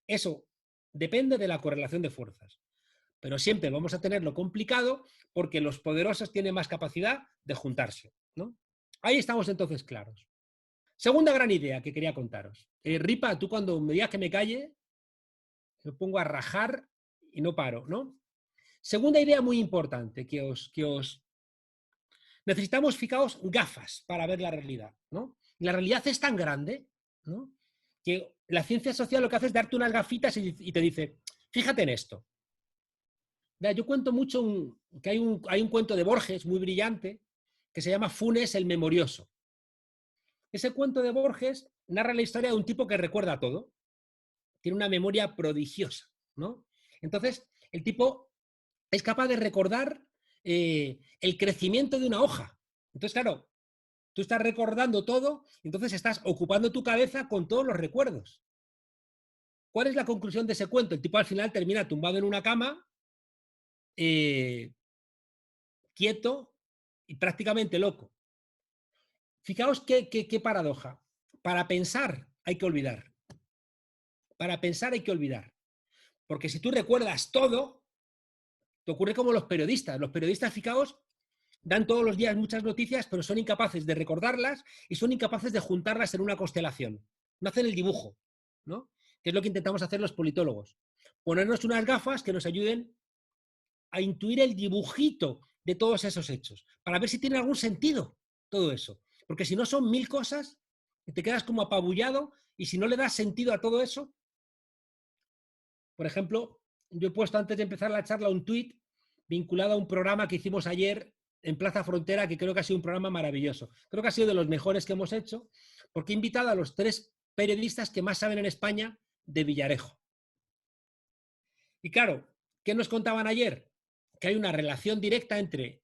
eso depende de la correlación de fuerzas. Pero siempre vamos a tenerlo complicado porque los poderosos tienen más capacidad de juntarse, ¿no? Ahí estamos entonces claros. Segunda gran idea que quería contaros. Ripa, tú cuando me digas que me calle, me pongo a rajar y no paro, ¿no? Segunda idea muy importante que os necesitamos, fijaos, gafas para ver la realidad, ¿no? La realidad es tan grande, ¿no?, que la ciencia social lo que hace es darte unas gafitas y te dice, fíjate en esto. Yo cuento mucho que hay un cuento de Borges muy brillante que se llama Funes el Memorioso. Ese cuento de Borges narra la historia de un tipo que recuerda todo, tiene una memoria prodigiosa, ¿no? Entonces, el tipo es capaz de recordar el crecimiento de una hoja. Entonces, claro, tú estás recordando todo, entonces estás ocupando tu cabeza con todos los recuerdos. ¿Cuál es la conclusión de ese cuento? El tipo al final termina tumbado en una cama, quieto y prácticamente loco. Fijaos qué paradoja. Para pensar hay que olvidar. Para pensar hay que olvidar. Porque si tú recuerdas todo, te ocurre como los periodistas. Los periodistas, fijaos, dan todos los días muchas noticias, pero son incapaces de recordarlas y son incapaces de juntarlas en una constelación. No hacen el dibujo, ¿no? Que es lo que intentamos hacer los politólogos. Ponernos unas gafas que nos ayuden a intuir el dibujito de todos esos hechos, para ver si tiene algún sentido todo eso. Porque si no son 1000 cosas, te quedas como apabullado y si no le das sentido a todo eso, por ejemplo, yo he puesto antes de empezar la charla un tuit vinculado a un programa que hicimos ayer en Plaza Frontera, que creo que ha sido un programa maravilloso. Creo que ha sido de los mejores que hemos hecho, porque he invitado a los 3 periodistas que más saben en España de Villarejo. Y claro, ¿qué nos contaban ayer? Que hay una relación directa entre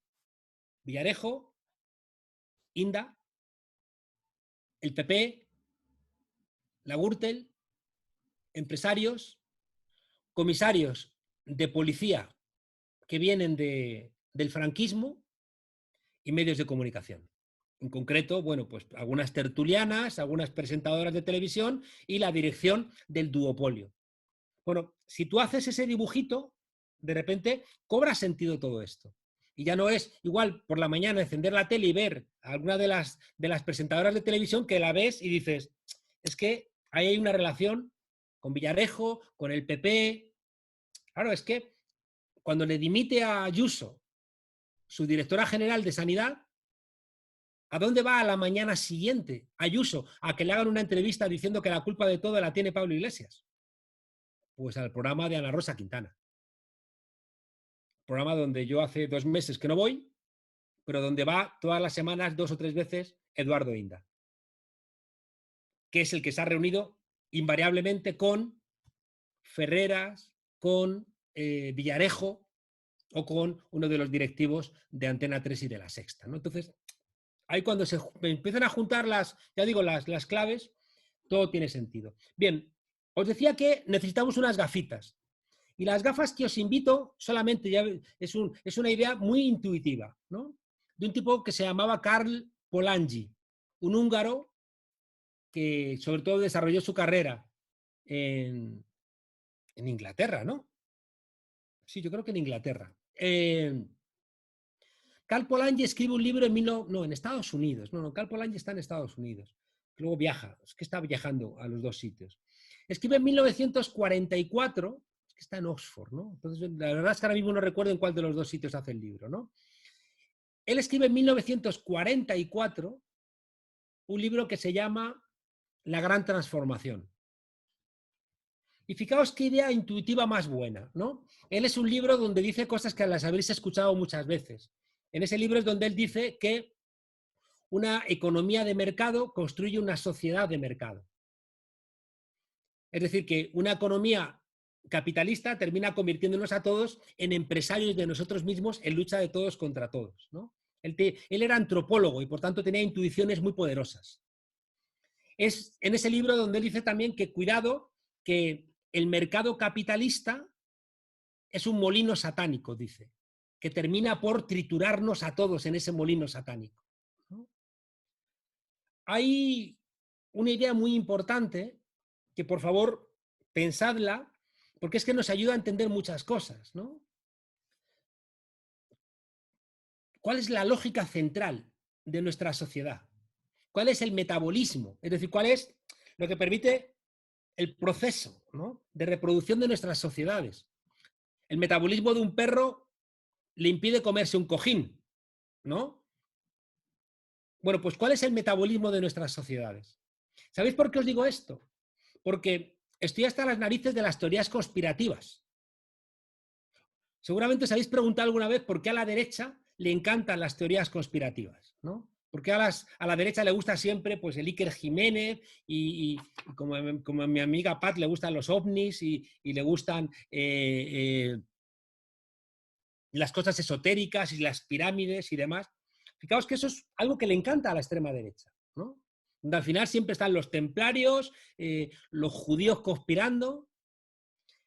Villarejo, Inda, el PP, la Gürtel, empresarios, comisarios de policía que vienen del franquismo y medios de comunicación. En concreto, bueno, pues algunas tertulianas, algunas presentadoras de televisión y la dirección del duopolio. Bueno, si tú haces ese dibujito, de repente cobra sentido todo esto. Y ya no es igual por la mañana encender la tele y ver a alguna de las presentadoras de televisión que la ves y dices, es que ahí hay una relación con Villarejo, con el PP. Claro, es que cuando le dimite a Ayuso, su directora general de Sanidad, ¿a dónde va a la mañana siguiente Ayuso? A que le hagan una entrevista diciendo que la culpa de todo la tiene Pablo Iglesias. Pues al programa de Ana Rosa Quintana. Programa donde yo hace 2 meses que no voy, pero donde va todas las semanas 2 o 3 veces Eduardo Inda, que es el que se ha reunido invariablemente con Ferreras, con Villarejo o con uno de los directivos de Antena 3 y de La Sexta, ¿no? Entonces, ahí cuando se empiezan a juntar ya digo, las claves, todo tiene sentido. Bien, os decía que necesitamos unas gafitas. Y las gafas que os invito solamente ya es una idea muy intuitiva, ¿no? De un tipo que se llamaba Karl Polanyi, un húngaro que sobre todo desarrolló su carrera en Inglaterra, ¿no? Sí, yo creo que en Inglaterra. Karl Polanyi escribe un libro en Estados Unidos. No, Karl Polanyi está en Estados Unidos. Luego viaja, es que está viajando a los 2 sitios. Escribe en 1944, es que está en Oxford, ¿no? Entonces, la verdad es que ahora mismo no recuerdo en cuál de los 2 sitios hace el libro, ¿no? Él escribe en 1944 un libro que se llama La Gran Transformación. Y fijaos qué idea intuitiva más buena, ¿no? Él es un libro donde dice cosas que las habréis escuchado muchas veces. En ese libro es donde él dice que una economía de mercado construye una sociedad de mercado. Es decir, que una economía capitalista termina convirtiéndonos a todos en empresarios de nosotros mismos en lucha de todos contra todos, ¿no? Él era antropólogo y por tanto tenía intuiciones muy poderosas. Es en ese libro donde él dice también que cuidado, que el mercado capitalista es un molino satánico, dice, que termina por triturarnos a todos en ese molino satánico, ¿no? Hay una idea muy importante que por favor pensadla, porque es que nos ayuda a entender muchas cosas, ¿no? ¿Cuál es la lógica central de nuestra sociedad? ¿Cuál es el metabolismo? Es decir, ¿cuál es lo que permite el proceso, ¿no?, de reproducción de nuestras sociedades? El metabolismo de un perro le impide comerse un cojín, ¿no? Bueno, pues ¿cuál es el metabolismo de nuestras sociedades? ¿Sabéis por qué os digo esto? Porque estoy hasta las narices de las teorías conspirativas. Seguramente os habéis preguntado alguna vez por qué a la derecha le encantan las teorías conspirativas, ¿no? Porque a la derecha le gusta siempre pues, el Iker Jiménez y como a mi amiga Pat le gustan los ovnis y le gustan las cosas esotéricas y las pirámides y demás. Fijaos que eso es algo que le encanta a la extrema derecha, ¿no? Donde al final siempre están los templarios, los judíos conspirando.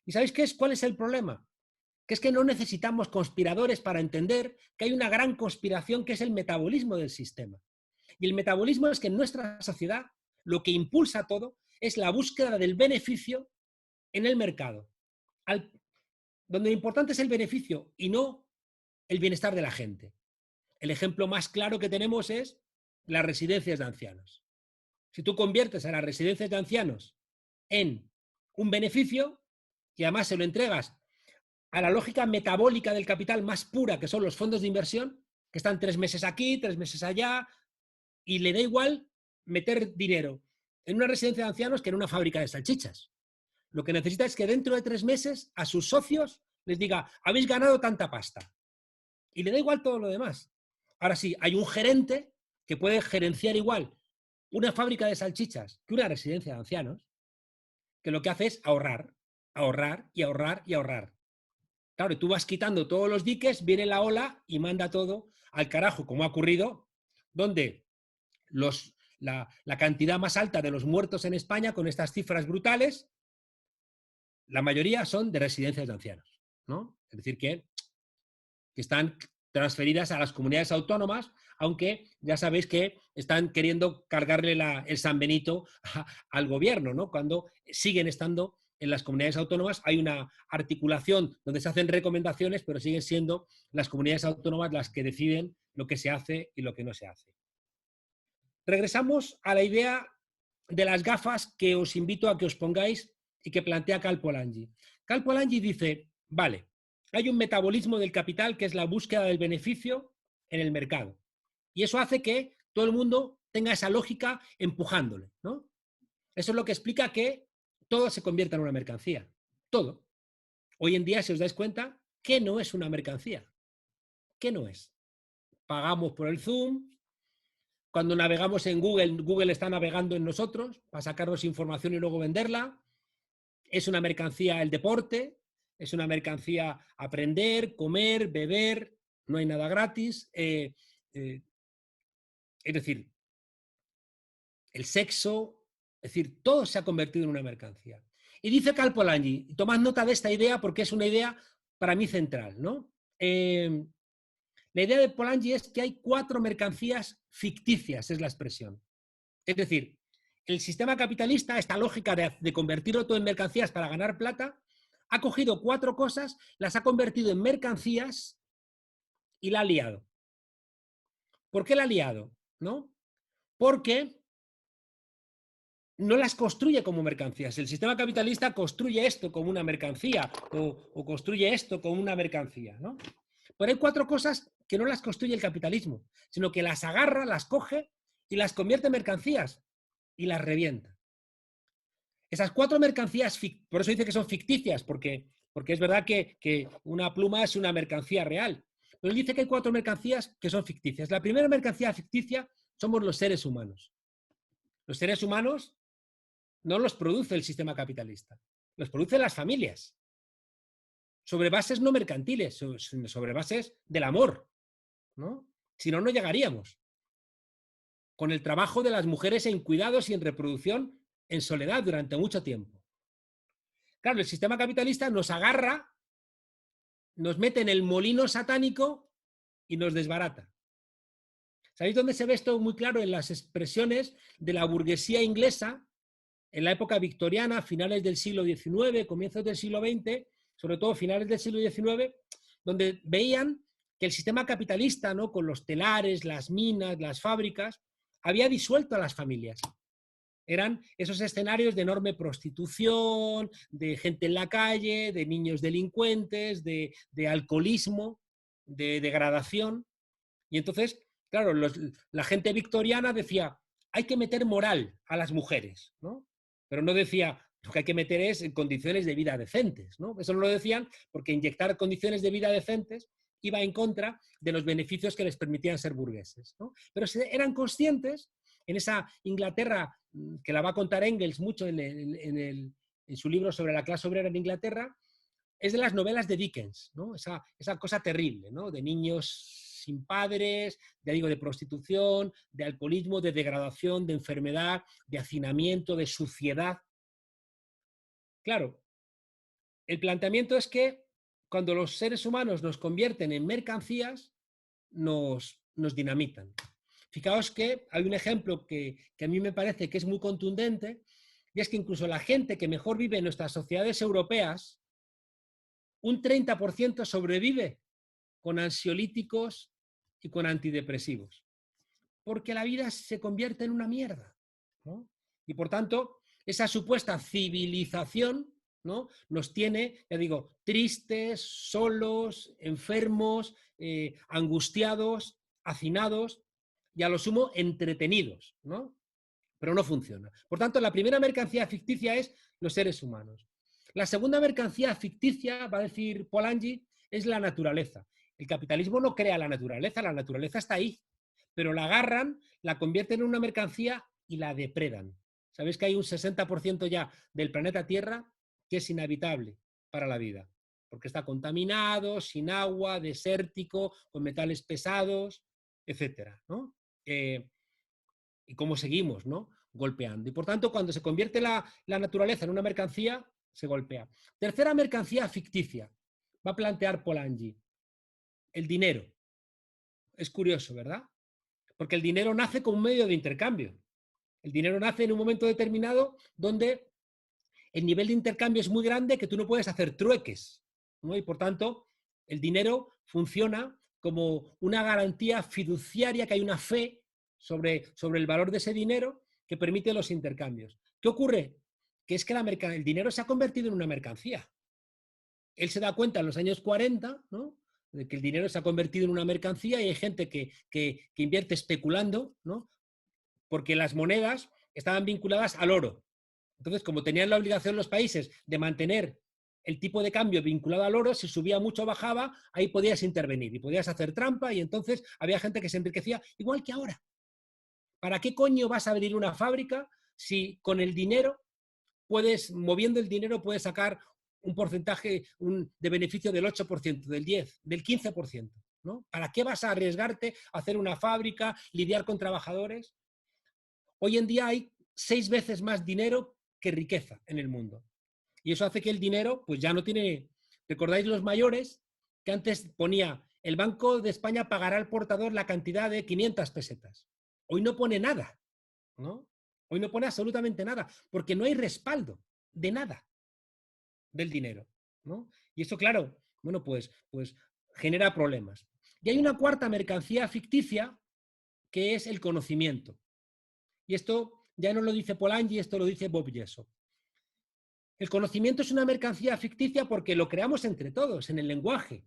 ¿Y sabéis cuál es el problema? Que es que no necesitamos conspiradores para entender que hay una gran conspiración que es el metabolismo del sistema. Y el metabolismo es que en nuestra sociedad lo que impulsa todo es la búsqueda del beneficio en el mercado. donde lo importante es el beneficio y no el bienestar de la gente. El ejemplo más claro que tenemos es las residencias de ancianos. Si tú conviertes a las residencias de ancianos en un beneficio y además se lo entregas a la lógica metabólica del capital más pura, que son los fondos de inversión, que están 3 meses aquí, 3 meses allá, y le da igual meter dinero en una residencia de ancianos que en una fábrica de salchichas. Lo que necesita es que dentro de 3 meses a sus socios les diga, habéis ganado tanta pasta. Y le da igual todo lo demás. Ahora sí, hay un gerente que puede gerenciar igual una fábrica de salchichas que una residencia de ancianos, que lo que hace es ahorrar, ahorrar y ahorrar y ahorrar. Claro, tú vas quitando todos los diques, viene la ola y manda todo al carajo, como ha ocurrido, donde la cantidad más alta de los muertos en España, con estas cifras brutales, la mayoría son de residencias de ancianos, ¿no? Es decir, que están transferidas a las comunidades autónomas, aunque ya sabéis que están queriendo cargarle el San Benito al gobierno, ¿no? Cuando siguen estando en las comunidades autónomas, hay una articulación donde se hacen recomendaciones, pero siguen siendo las comunidades autónomas las que deciden lo que se hace y lo que no se hace. Regresamos a la idea de las gafas que os invito a que os pongáis y que plantea Cal Polanyi. Cal Polanyi dice, vale, hay un metabolismo del capital que es la búsqueda del beneficio en el mercado. Y eso hace que todo el mundo tenga esa lógica empujándole, ¿no? Eso es lo que explica que todo se convierta en una mercancía. Todo. Hoy en día, si os dais cuenta, ¿qué no es una mercancía? ¿Qué no es? Pagamos por el Zoom. Cuando navegamos en Google, Google está navegando en nosotros para sacarnos información y luego venderla. Es una mercancía el deporte, es una mercancía aprender, comer, beber, no hay nada gratis. Es decir, el sexo, es decir, todo se ha convertido en una mercancía. Y dice Cal Polanyi, y tomad nota de esta idea porque es una idea para mí central, ¿no? La idea de Polanyi es que hay 4 mercancías ficticias, es la expresión. Es decir, el sistema capitalista, esta lógica de convertirlo todo en mercancías para ganar plata, ha cogido 4 cosas, las ha convertido en mercancías y la ha liado. ¿Por qué la ha liado? ¿No? Porque no las construye como mercancías. El sistema capitalista construye esto como una mercancía o construye esto como una mercancía, ¿no? Pero hay 4 cosas que no las construye el capitalismo, sino que las agarra, las coge y las convierte en mercancías y las revienta. Esas 4 mercancías, por eso dice que son ficticias, porque es verdad que una pluma es una mercancía real. Pero él dice que hay 4 mercancías que son ficticias. La primera mercancía ficticia somos los seres humanos. Los seres humanos no los produce el sistema capitalista, los producen las familias. Sobre bases no mercantiles, sobre bases del amor, ¿no? Si no, no llegaríamos. Con el trabajo de las mujeres en cuidados y en reproducción en soledad durante mucho tiempo. Claro, el sistema capitalista nos agarra, nos mete en el molino satánico y nos desbarata. ¿Sabéis dónde se ve esto muy claro? En las expresiones de la burguesía inglesa en la época victoriana, finales del siglo XIX, comienzos del siglo XX, sobre todo finales del siglo XIX, donde veían que el sistema capitalista, ¿no?, con los telares, las minas, las fábricas, había disuelto a las familias. Eran esos escenarios de enorme prostitución, de gente en la calle, de niños delincuentes, de alcoholismo, de degradación. Y entonces, claro, la gente victoriana decía, hay que meter moral a las mujeres, ¿no? Pero no decía, lo que hay que meter es en condiciones de vida decentes, ¿no? Eso no lo decían porque inyectar condiciones de vida decentes iba en contra de los beneficios que les permitían ser burgueses, ¿no? Pero eran conscientes en esa Inglaterra que la va a contar Engels mucho en su libro sobre la clase obrera en Inglaterra, es de las novelas de Dickens, ¿no? Esa cosa terrible, ¿no? De niños sin padres, de prostitución, de alcoholismo, de degradación, de enfermedad, de hacinamiento, de suciedad. Claro, el planteamiento es que cuando los seres humanos nos convierten en mercancías, nos dinamitan. Fijaos que hay un ejemplo que a mí me parece que es muy contundente, y es que incluso la gente que mejor vive en nuestras sociedades europeas, un 30% sobrevive con ansiolíticos y con antidepresivos. Porque la vida se convierte en una mierda, ¿no? Y por tanto, esa supuesta civilización, ¿no?, nos tiene, ya digo, tristes, solos, enfermos, angustiados, hacinados y a lo sumo entretenidos, ¿no? Pero no funciona. Por tanto, la primera mercancía ficticia es los seres humanos. La segunda mercancía ficticia, va a decir Polanyi, es la naturaleza. El capitalismo no crea la naturaleza está ahí, pero la agarran, la convierten en una mercancía y la depredan. Sabéis que hay un 60% ya del planeta Tierra que es inhabitable para la vida, porque está contaminado, sin agua, desértico, con metales pesados, etcétera, ¿no? Y cómo seguimos, ¿no?, golpeando. Y por tanto, cuando se convierte la naturaleza en una mercancía, se golpea. Tercera mercancía ficticia, va a plantear Polanyi, el dinero. Es curioso, ¿verdad? Porque el dinero nace como un medio de intercambio. El dinero nace en un momento determinado donde el nivel de intercambio es muy grande, que tú no puedes hacer trueques, ¿no? Y por tanto, el dinero funciona como una garantía fiduciaria, que hay una fe sobre el valor de ese dinero que permite los intercambios. ¿Qué ocurre? Que es que el dinero se ha convertido en una mercancía. Él se da cuenta en los años 40, ¿no?, de que el dinero se ha convertido en una mercancía y hay gente que invierte especulando, ¿no?, porque las monedas estaban vinculadas al oro. Entonces, como tenían la obligación los países de mantener el tipo de cambio vinculado al oro, si subía mucho o bajaba, ahí podías intervenir y podías hacer trampa y entonces había gente que se enriquecía igual que ahora. ¿Para qué coño vas a abrir una fábrica si con el dinero moviendo el dinero puedes sacar un porcentaje de beneficio del 8%, del 10%, del 15%, ¿no? ¿Para qué vas a arriesgarte a hacer una fábrica, lidiar con trabajadores? Hoy en día hay 6 veces más dinero que riqueza en el mundo. Y eso hace que el dinero, pues ya no tiene... ¿Recordáis los mayores? Que antes ponía, el Banco de España pagará al portador la cantidad de 500 pesetas. Hoy no pone nada, ¿no? Hoy no pone absolutamente nada, porque no hay respaldo de nada del dinero, ¿no? Y eso, claro, bueno, pues genera problemas. Y hay una cuarta mercancía ficticia, que es el conocimiento. Y esto ya no lo dice Polanyi, esto lo dice Bob Jessop. El conocimiento es una mercancía ficticia porque lo creamos entre todos, en el lenguaje.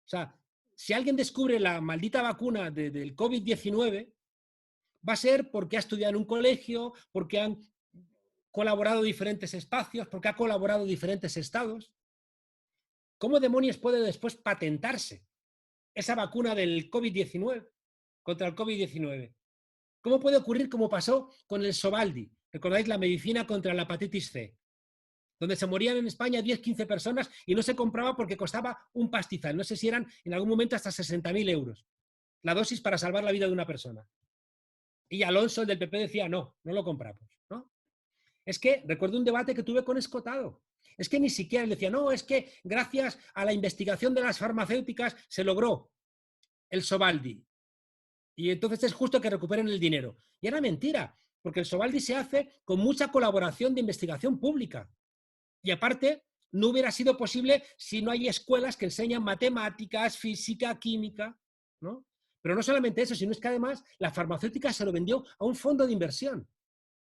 O sea, si alguien descubre la maldita vacuna del COVID-19, va a ser porque ha estudiado en un colegio, porque han colaborado diferentes espacios, porque ha colaborado diferentes estados. ¿Cómo demonios puede después patentarse esa vacuna del COVID-19, contra el COVID-19? ¿Cómo puede ocurrir como pasó con el Sovaldi? ¿Recordáis la medicina contra la hepatitis C? Donde se morían en España 10-15 personas y no se compraba porque costaba un pastizal. No sé si eran en algún momento hasta 60.000 euros la dosis para salvar la vida de una persona. Y Alonso, el del PP, decía, no, no lo compramos, ¿no? Es que recuerdo un debate que tuve con Escotado. Es que ni siquiera él decía, no, es que gracias a la investigación de las farmacéuticas se logró el Sovaldi. Y entonces es justo que recuperen el dinero. Y era mentira, porque el Sovaldi se hace con mucha colaboración de investigación pública. Y aparte, no hubiera sido posible si no hay escuelas que enseñan matemáticas, física, química, ¿no? Pero no solamente eso, sino es que además la farmacéutica se lo vendió a un fondo de inversión,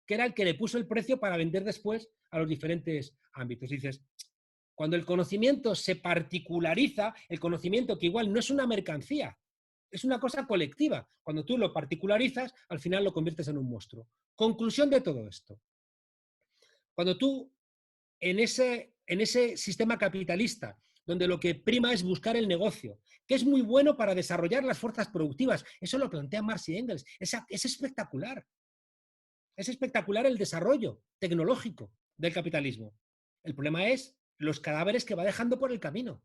que era el que le puso el precio para vender después a los diferentes ámbitos. Y dices, cuando el conocimiento se particulariza, el conocimiento que igual no es una mercancía, es una cosa colectiva. Cuando tú lo particularizas, al final lo conviertes en un monstruo. Conclusión de todo esto. Cuando tú en ese sistema capitalista, donde lo que prima es buscar el negocio, que es muy bueno para desarrollar las fuerzas productivas. Eso lo plantea Marx y Engels. Es espectacular. Es espectacular el desarrollo tecnológico del capitalismo. El problema es los cadáveres que va dejando por el camino.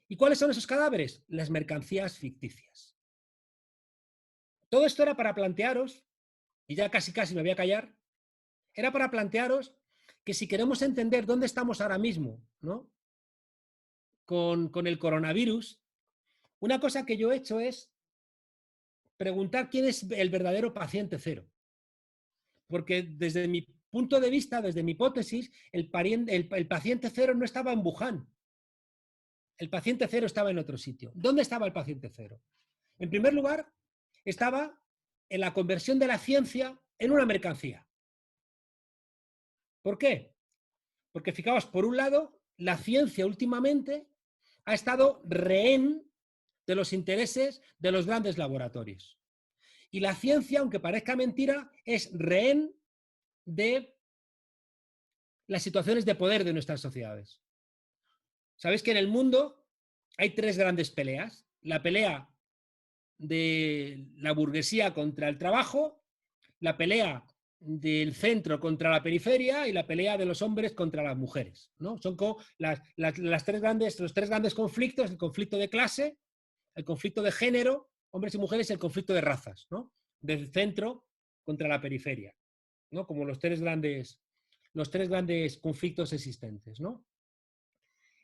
¿Y cuáles son esos cadáveres? Las mercancías ficticias. Todo esto era para plantearos, y ya casi me voy a callar, era para plantearos que si queremos entender dónde estamos ahora mismo, ¿no?, con el coronavirus, una cosa que yo he hecho es preguntar quién es el verdadero paciente cero. Porque desde mi punto de vista, desde mi hipótesis, el paciente cero no estaba en Wuhan. el paciente cero estaba en otro sitio. ¿Dónde estaba el paciente cero? En primer lugar, estaba en la conversión de la ciencia en una mercancía. ¿Por qué? Porque fijaos, por un lado, la ciencia últimamente ha estado rehén de los intereses de los grandes laboratorios. Y la ciencia, aunque parezca mentira, es rehén de las situaciones de poder de nuestras sociedades. Sabéis que en el mundo hay tres grandes peleas. La pelea de la burguesía contra el trabajo, la pelea del centro contra la periferia y la pelea de los hombres contra las mujeres, ¿no? Son como los tres grandes conflictos: el conflicto de clase, el conflicto de género, hombres y mujeres, y el conflicto de razas, ¿no? Del centro contra la periferia, ¿no? Como los tres grandes conflictos existentes, ¿no?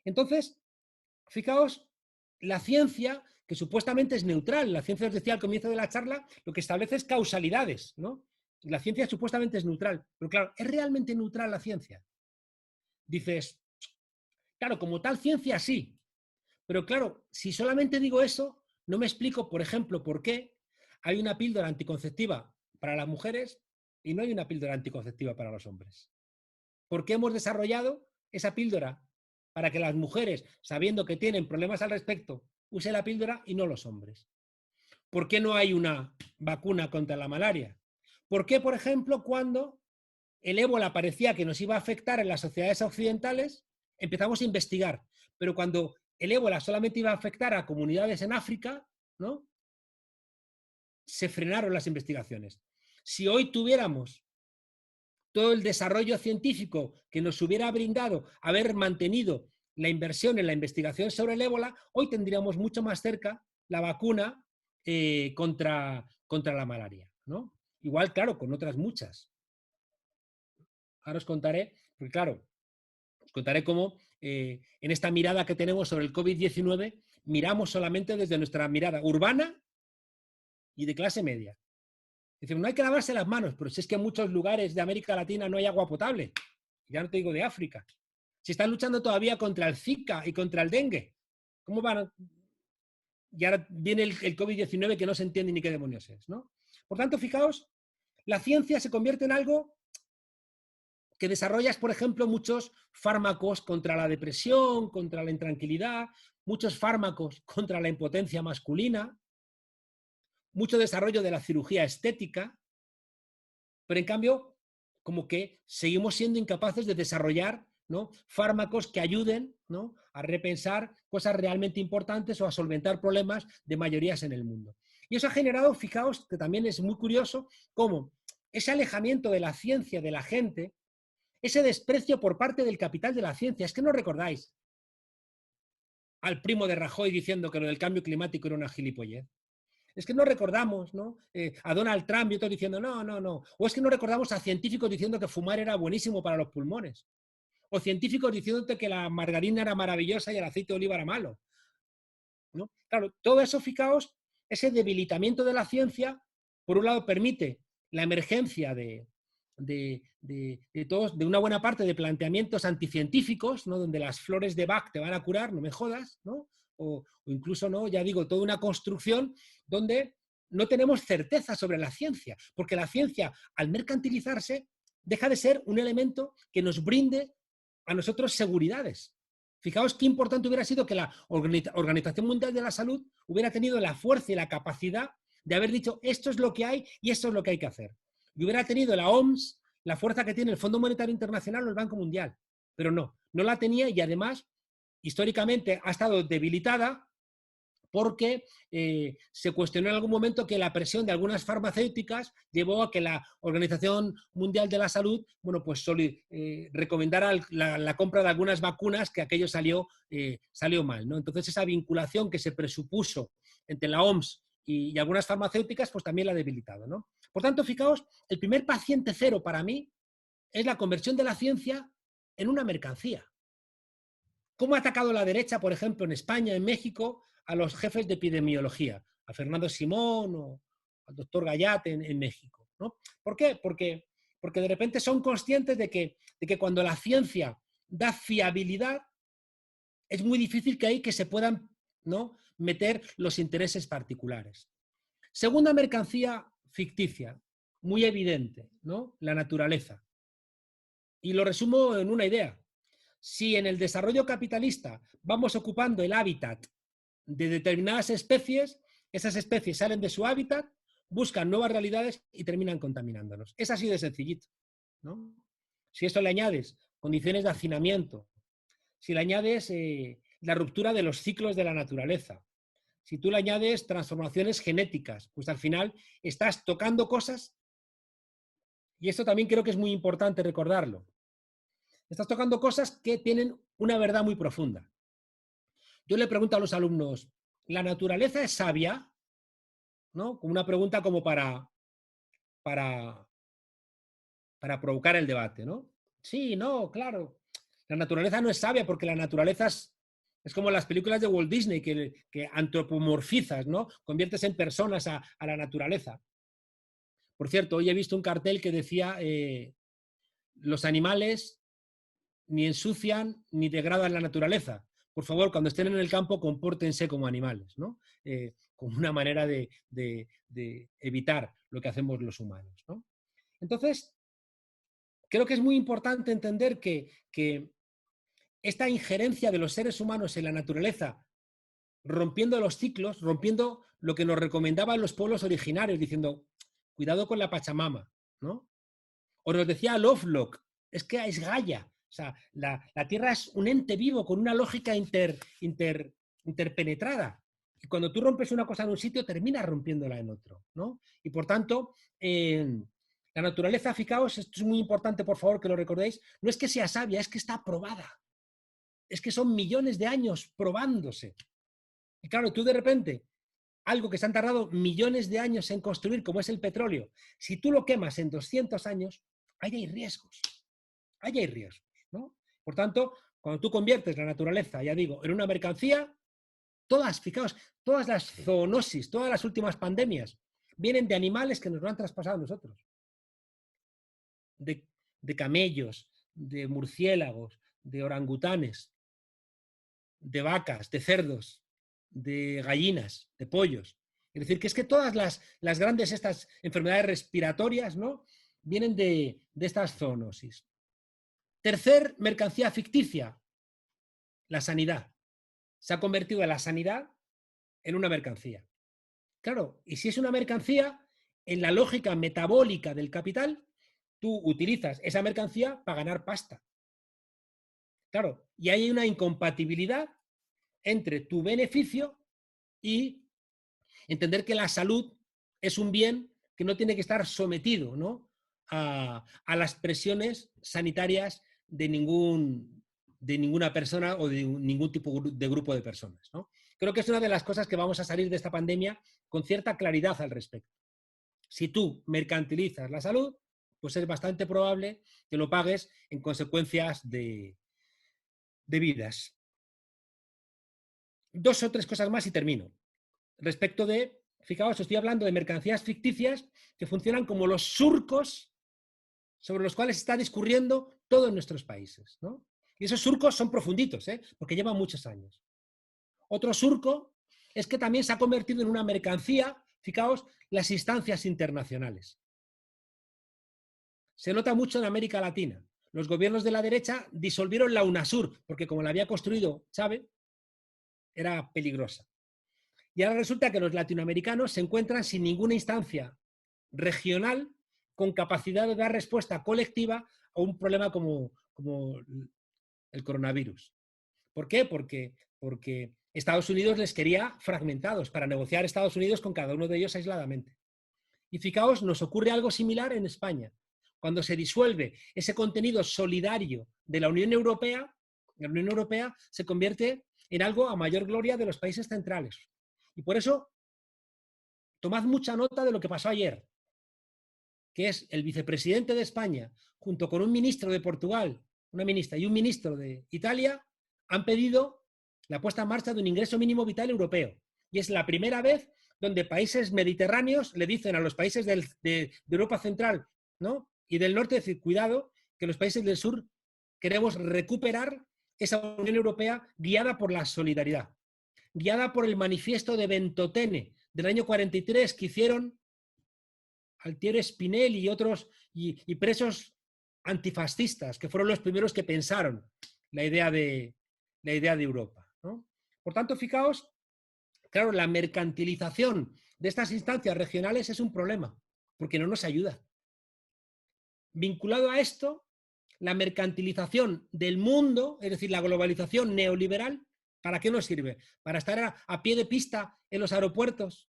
Entonces, fijaos, la ciencia, que supuestamente es neutral, la ciencia, os decía al comienzo de la charla, lo que establece es causalidades, ¿no? La ciencia supuestamente es neutral, pero claro, ¿es realmente neutral la ciencia? Dices, claro, como tal ciencia sí, pero claro, si solamente digo eso, no me explico, por ejemplo, por qué hay una píldora anticonceptiva para las mujeres y no hay una píldora anticonceptiva para los hombres. ¿Por qué hemos desarrollado esa píldora para que las mujeres, sabiendo que tienen problemas al respecto, usen la píldora y no los hombres? ¿Por qué no hay una vacuna contra la malaria? ¿Por qué, por ejemplo, cuando el ébola parecía que nos iba a afectar en las sociedades occidentales, empezamos a investigar? Pero cuando el ébola solamente iba a afectar a comunidades en África, ¿no?, se frenaron las investigaciones. Si hoy tuviéramos todo el desarrollo científico que nos hubiera brindado haber mantenido la inversión en la investigación sobre el ébola, hoy tendríamos mucho más cerca la vacuna contra la malaria, ¿no? Igual, claro, con otras muchas. Ahora os contaré, porque claro, os contaré cómo en esta mirada que tenemos sobre el COVID-19 miramos solamente desde nuestra mirada urbana y de clase media. Dicen, no hay que lavarse las manos, pero si es que en muchos lugares de América Latina no hay agua potable. Ya no te digo de África. Si están luchando todavía contra el Zika y contra el dengue, ¿cómo van? Y ahora viene el COVID-19 que no se entiende ni qué demonios es, ¿no? Por tanto, fijaos, la ciencia se convierte en algo que desarrollas, por ejemplo, muchos fármacos contra la depresión, contra la intranquilidad, muchos fármacos contra la impotencia masculina, mucho desarrollo de la cirugía estética, pero en cambio, como que seguimos siendo incapaces de desarrollar, ¿no?, fármacos que ayuden, ¿no?, a repensar cosas realmente importantes o a solventar problemas de mayorías en el mundo. Y eso ha generado, fijaos, que también es muy curioso, cómo ese alejamiento de la ciencia de la gente, ese desprecio por parte del capital de la ciencia. Es que no recordáis al primo de Rajoy diciendo que lo del cambio climático era una gilipollez. Es que no recordamos, ¿no?, a Donald Trump y otros diciendo no, no, no. O es que no recordamos a científicos diciendo que fumar era buenísimo para los pulmones. O científicos diciéndote que la margarina era maravillosa y el aceite de oliva era malo, ¿no? Claro, todo eso, fijaos, ese debilitamiento de la ciencia, por un lado, permite la emergencia de una buena parte de planteamientos anticientíficos, ¿no?, donde las flores de Bach te van a curar, no me jodas, ¿no? O incluso, no, ya digo, toda una construcción donde no tenemos certeza sobre la ciencia, porque la ciencia, al mercantilizarse, deja de ser un elemento que nos brinde a nosotros seguridades. Fijaos qué importante hubiera sido que la Organización Mundial de la Salud hubiera tenido la fuerza y la capacidad de haber dicho esto es lo que hay y esto es lo que hay que hacer. Y hubiera tenido la OMS la fuerza que tiene el Fondo Monetario Internacional o el Banco Mundial. Pero no la tenía, y además históricamente ha estado debilitada porque se cuestionó en algún momento que la presión de algunas farmacéuticas llevó a que la Organización Mundial de la Salud, bueno, pues recomendara la compra de algunas vacunas, que aquello salió mal, ¿no? Entonces esa vinculación que se presupuso entre la OMS y algunas farmacéuticas, pues también la ha debilitado, ¿no? Por tanto, fijaos, el primer paciente cero para mí es la conversión de la ciencia en una mercancía. ¿Cómo ha atacado la derecha, por ejemplo, en España, en México, a los jefes de epidemiología? A Fernando Simón o al doctor Gayat en México, ¿no? ¿Por qué? Porque de repente son conscientes de que cuando la ciencia da fiabilidad, es muy difícil que ahí que se puedan, ¿no?, meter los intereses particulares. Segunda mercancía ficticia, muy evidente, ¿no?, la naturaleza. Y lo resumo en una idea. Si en el desarrollo capitalista vamos ocupando el hábitat de determinadas especies, esas especies salen de su hábitat, buscan nuevas realidades y terminan contaminándonos. Es así de sencillito, ¿no? Si esto le añades condiciones de hacinamiento, si le añades la ruptura de los ciclos de la naturaleza, si tú le añades transformaciones genéticas, pues al final estás tocando cosas, y esto también creo que es muy importante recordarlo, estás tocando cosas que tienen una verdad muy profunda. Yo le pregunto a los alumnos, ¿la naturaleza es sabia? ¿No? Como una pregunta como para, para provocar el debate, ¿no? Sí, no, claro. La naturaleza no es sabia porque la naturaleza es como las películas de Walt Disney que antropomorfizas, ¿no? Conviertes en personas a la naturaleza. Por cierto, hoy he visto un cartel que decía los animales ni ensucian ni degradan la naturaleza. Por favor, cuando estén en el campo, compórtense como animales, ¿no? Como una manera de evitar lo que hacemos los humanos, ¿no? Entonces, creo que es muy importante entender que esta injerencia de los seres humanos en la naturaleza, rompiendo los ciclos, rompiendo lo que nos recomendaban los pueblos originarios, diciendo, cuidado con la Pachamama, ¿no? O nos decía Lovelock, es que es Gaia, o sea, la Tierra es un ente vivo con una lógica interpenetrada. Y cuando tú rompes una cosa en un sitio, terminas rompiéndola en otro, ¿no? Y por tanto, la naturaleza, fijaos, esto es muy importante, por favor, que lo recordéis, no es que sea sabia, es que está probada. Es que son millones de años probándose. Y claro, tú de repente, algo que se han tardado millones de años en construir, como es el petróleo, si tú lo quemas en 200 años, ahí hay riesgos. Ahí hay riesgos, ¿no? Por tanto, cuando tú conviertes la naturaleza, ya digo, en una mercancía, todas, fijaos, todas las zoonosis, todas las últimas pandemias, vienen de animales que nos lo han traspasado a nosotros. De camellos, de murciélagos, de orangutanes, de vacas, de cerdos, de gallinas, de pollos. Es decir, que es que todas las grandes estas enfermedades respiratorias, ¿no?, vienen de estas zoonosis. Tercer mercancía ficticia, la sanidad. Se ha convertido la sanidad en una mercancía. Claro, y si es una mercancía, en la lógica metabólica del capital, tú utilizas esa mercancía para ganar pasta. Claro, y hay una incompatibilidad entre tu beneficio y entender que la salud es un bien que no tiene que estar sometido, ¿no?, a las presiones sanitarias de ninguna persona o de ningún tipo de grupo de personas, ¿no? Creo que es una de las cosas que vamos a salir de esta pandemia con cierta claridad al respecto. Si tú mercantilizas la salud, pues es bastante probable que lo pagues en consecuencias de vidas. Dos o tres cosas más y termino. Respecto de, fijaos, estoy hablando de mercancías ficticias que funcionan como los surcos sobre los cuales está discurriendo todo en nuestros países, ¿no? Y esos surcos son profunditos, porque llevan muchos años. Otro surco es que también se ha convertido en una mercancía, fijaos, las instancias internacionales. Se nota mucho en América Latina. Los gobiernos de la derecha disolvieron la UNASUR, porque como la había construido Chávez, era peligrosa. Y ahora resulta que los latinoamericanos se encuentran sin ninguna instancia regional con capacidad de dar respuesta colectiva a un problema como el coronavirus. ¿Por qué? Porque Estados Unidos les quería fragmentados para negociar Estados Unidos con cada uno de ellos aisladamente. Y fijaos, nos ocurre algo similar en España. Cuando se disuelve ese contenido solidario de la Unión Europea se convierte en algo a mayor gloria de los países centrales. Y por eso, tomad mucha nota de lo que pasó ayer, que es el vicepresidente de España, junto con un ministro de Portugal, una ministra y un ministro de Italia, han pedido la puesta en marcha de un ingreso mínimo vital europeo. Y es la primera vez donde países mediterráneos le dicen a los países de Europa Central, ¿no?, y del norte, decir, cuidado, que los países del sur queremos recuperar esa Unión Europea guiada por la solidaridad, guiada por el manifiesto de Ventotene del año 43 que hicieron Altiero Spinelli y otros, y presos antifascistas, que fueron los primeros que pensaron la idea de Europa, ¿no? Por tanto, fijaos, claro, la mercantilización de estas instancias regionales es un problema, porque no nos ayuda. Vinculado a esto, la mercantilización del mundo, es decir, la globalización neoliberal, ¿para qué nos sirve? ¿Para estar a pie de pista en los aeropuertos,